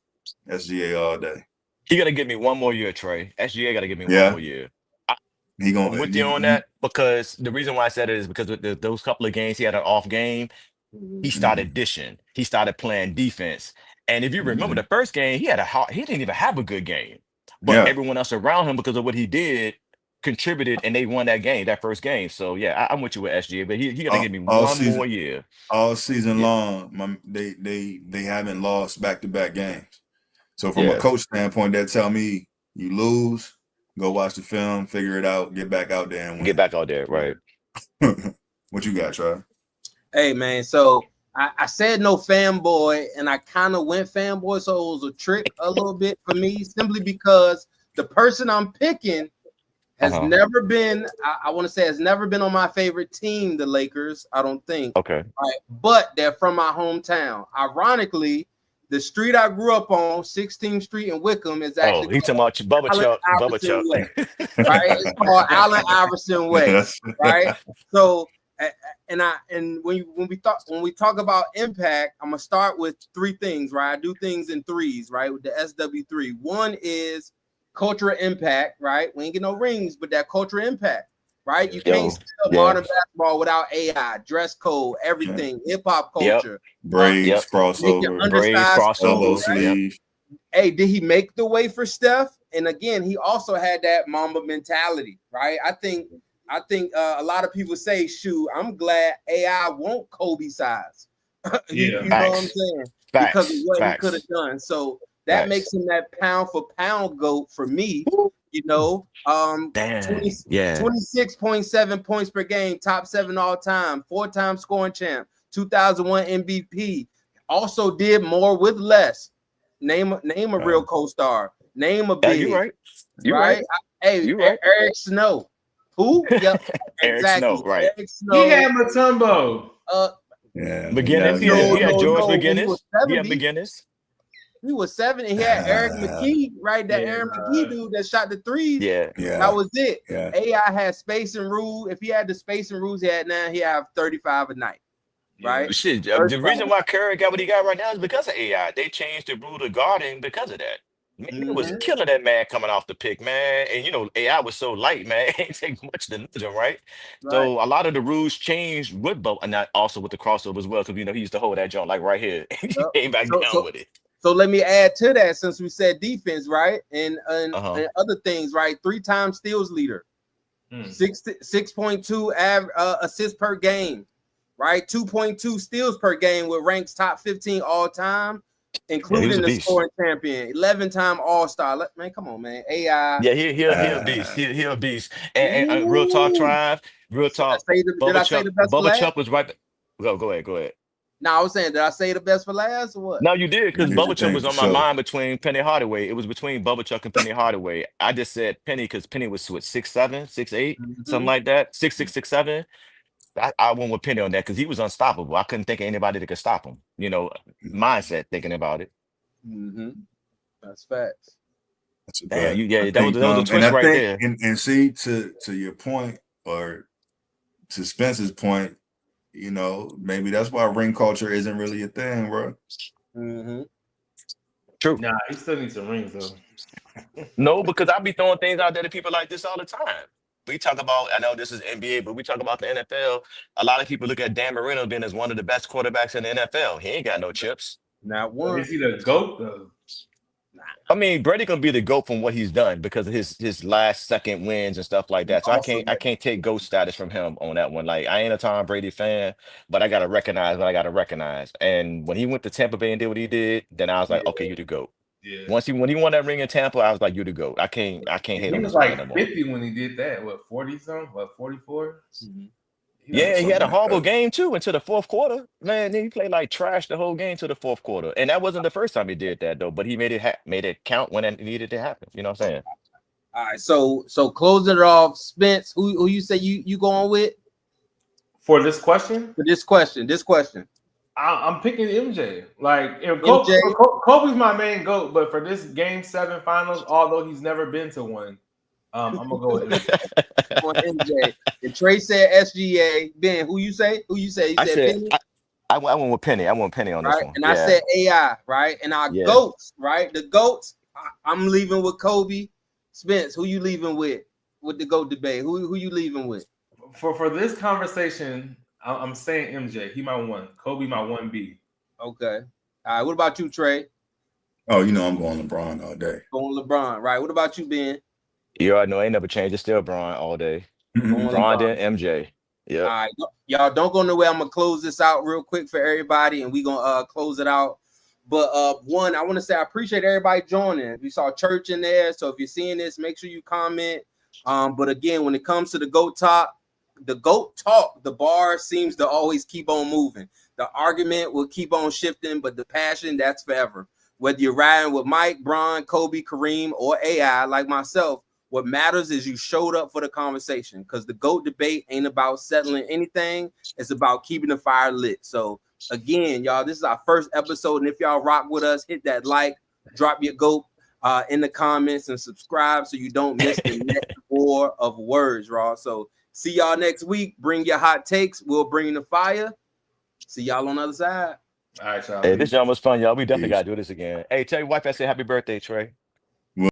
SGA all day. He got to give me one more year, Trey. SGA got to give me one more year. I'm with you on that because the reason why I said it is because with those couple of games he had an off game, he started dishing. He started playing defense. And if you remember the first game, he didn't even have a good game. But everyone else around him, because of what he did, contributed, and they won that first game. So yeah, I'm with you with SGA, but he got to give me one more year. All season long, they haven't lost back-to-back games. So from a coach standpoint, that tell me you lose, go watch the film, figure it out, get back out there and win. Get back out there, right? What you got, Trav? Hey man, so I said no fanboy, and I kind of went fanboy, so it was a trick a little bit for me, simply because the person I'm picking has never been, I want to say has never been on my favorite team, the Lakers, I don't think. Okay. Right. But they're from my hometown. Ironically, The street I grew up on, 16th Street in Wickham, is Oh, actually he talking about Bubba Allen Chuck. Bubba Iverson Chuck. Way, right? It's called Allen Iverson Way, That's- right? So, and when we talk about impact, I'm gonna start with three things, right? I do things in threes, right? With the SW3. One is cultural impact, right? We ain't get no rings, but that cultural impact, right? You can't spell modern basketball without AI, dress code, everything, hip hop culture, braids, crossover, elbow sleeve. Hey, did he make the way for Steph? And again, he also had that Mamba mentality, right? I think a lot of people say, shoot, I'm glad AI won't Kobe size. you know what I'm saying? Because of what he could have done. So that makes him that pound for pound GOAT for me. You know, 26.7 points per game, top 7 all time, 4-time scoring champ, 2001 MVP. Also did more with less. Name a real co-star. Name a big. You're right. You're right. Hey, Eric Snow. Who? Yep. Eric Snow, right. Eric Snow. He had Mutombo. McGinnis. He had George McGinnis. He had McGinnis. He was 7, and he had Eric McKee, right? That Aaron McKee dude that shot the threes. That was it. AI had space and rule. If he had the space and rules he had now, he have 35 a night. Right. Shit. The reason why Curry got what he got right now is because of AI. They changed the rule of guarding because of that. Man, it was killing that man coming off the pick, man. And you know, AI was so light, man. It ain't take much to nudge him, right? So a lot of the rules changed with Bo, and not also with the crossover as well, because you know he used to hold that joint like right here. He came back down with it. So let me add to that, since we said defense, right? And other things, right? 3-time steals leader, 6.2 assists per game, right? 2.2 steals per game, with ranks top 15 all time, including the scoring champion, 11-time All-Star. Man, come on, man. AI. Yeah, he a beast. He a beast. And real talk, Tribe. Real talk. Did I say the best? Bubba Chuck was right. Go ahead. No, I was saying, did I say the best for last or what? No, you did, because Bubba Chuck was on my mind between Penny Hardaway. It was between Bubba Chuck and Penny Hardaway. I just said Penny because Penny was what, 6'7", 6'8", something like that, 6'6", 6'7". I went with Penny on that because he was unstoppable. I couldn't think of anybody that could stop him. You know, mindset thinking about it. That's facts. That was a twist right there. And see, to your point, or to Spencer's point, you know, maybe that's why ring culture isn't really a thing, bro. True. Nah, he still needs some rings though. No, because I be throwing things out there to people like this all the time. We talk about, I know this is NBA, but we talk about the NFL. A lot of people look at Dan Marino being as one of the best quarterbacks in the NFL. He ain't got no chips. Not one. Is he the GOAT though? I mean, Brady gonna be the GOAT from what he's done because of his last second wins and stuff like that. So I can't take GOAT status from him on that one. Like, I ain't a Tom Brady fan, but I gotta recognize what I gotta recognize. And when he went to Tampa Bay and did what he did, then I was like, okay, you the GOAT. Yeah. When he won that ring in Tampa, I was like, you the GOAT. I can't hate on this man no more. 50 when he did that. What, 40 something? What, 44? Yeah, he had a horrible game too into the fourth quarter. Man, he played like trash the whole game to the fourth quarter, and that wasn't the first time he did that though. But he made it count when it needed to happen. You know what I'm saying? All right, so closing it off, Spence. Who you say you going with for this question? For this question, I'm picking MJ. Like, if Kobe's my main GOAT, but for this Game 7 Finals, although he's never been to one, I'm gonna go with MJ. And Trey said SGA. Ben, who you say? You said Penny? I went with Penny. I went Penny on this one. And I said AI, right? And our GOATs, right? The GOATs, I'm leaving with Kobe. Spence, who you leaving with the GOAT debate? Who you leaving with? For this conversation, I'm saying MJ. He my one. Kobe my 1B. Okay. All right. What about you, Trey? Oh, you know I'm going LeBron all day. Going LeBron, right? What about you, Ben? You already know I ain't never changed. It's still Bron all day. Bron then MJ. Yeah. All right, y'all don't go nowhere. I'm gonna close this out real quick for everybody, and we gonna close it out. But one, I want to say I appreciate everybody joining. We saw Church in there, so if you're seeing this, make sure you comment. But again, when it comes to the GOAT talk, the bar seems to always keep on moving. The argument will keep on shifting, but the passion, that's forever. Whether you're riding with Mike, Bron, Kobe, Kareem, or AI like myself, what matters is you showed up for the conversation, because the GOAT debate ain't about settling anything. It's about keeping the fire lit. So again, y'all, this is our first episode, and if y'all rock with us, hit that like, drop your GOAT in the comments, and subscribe so you don't miss the next war of words, raw. So see y'all next week. Bring your hot takes. We'll bring the fire. See y'all on the other side. All right, y'all. Hey, this y'all was fun, y'all. We definitely Peace. gotta do this again. Hey, tell your wife I said happy birthday, Trey.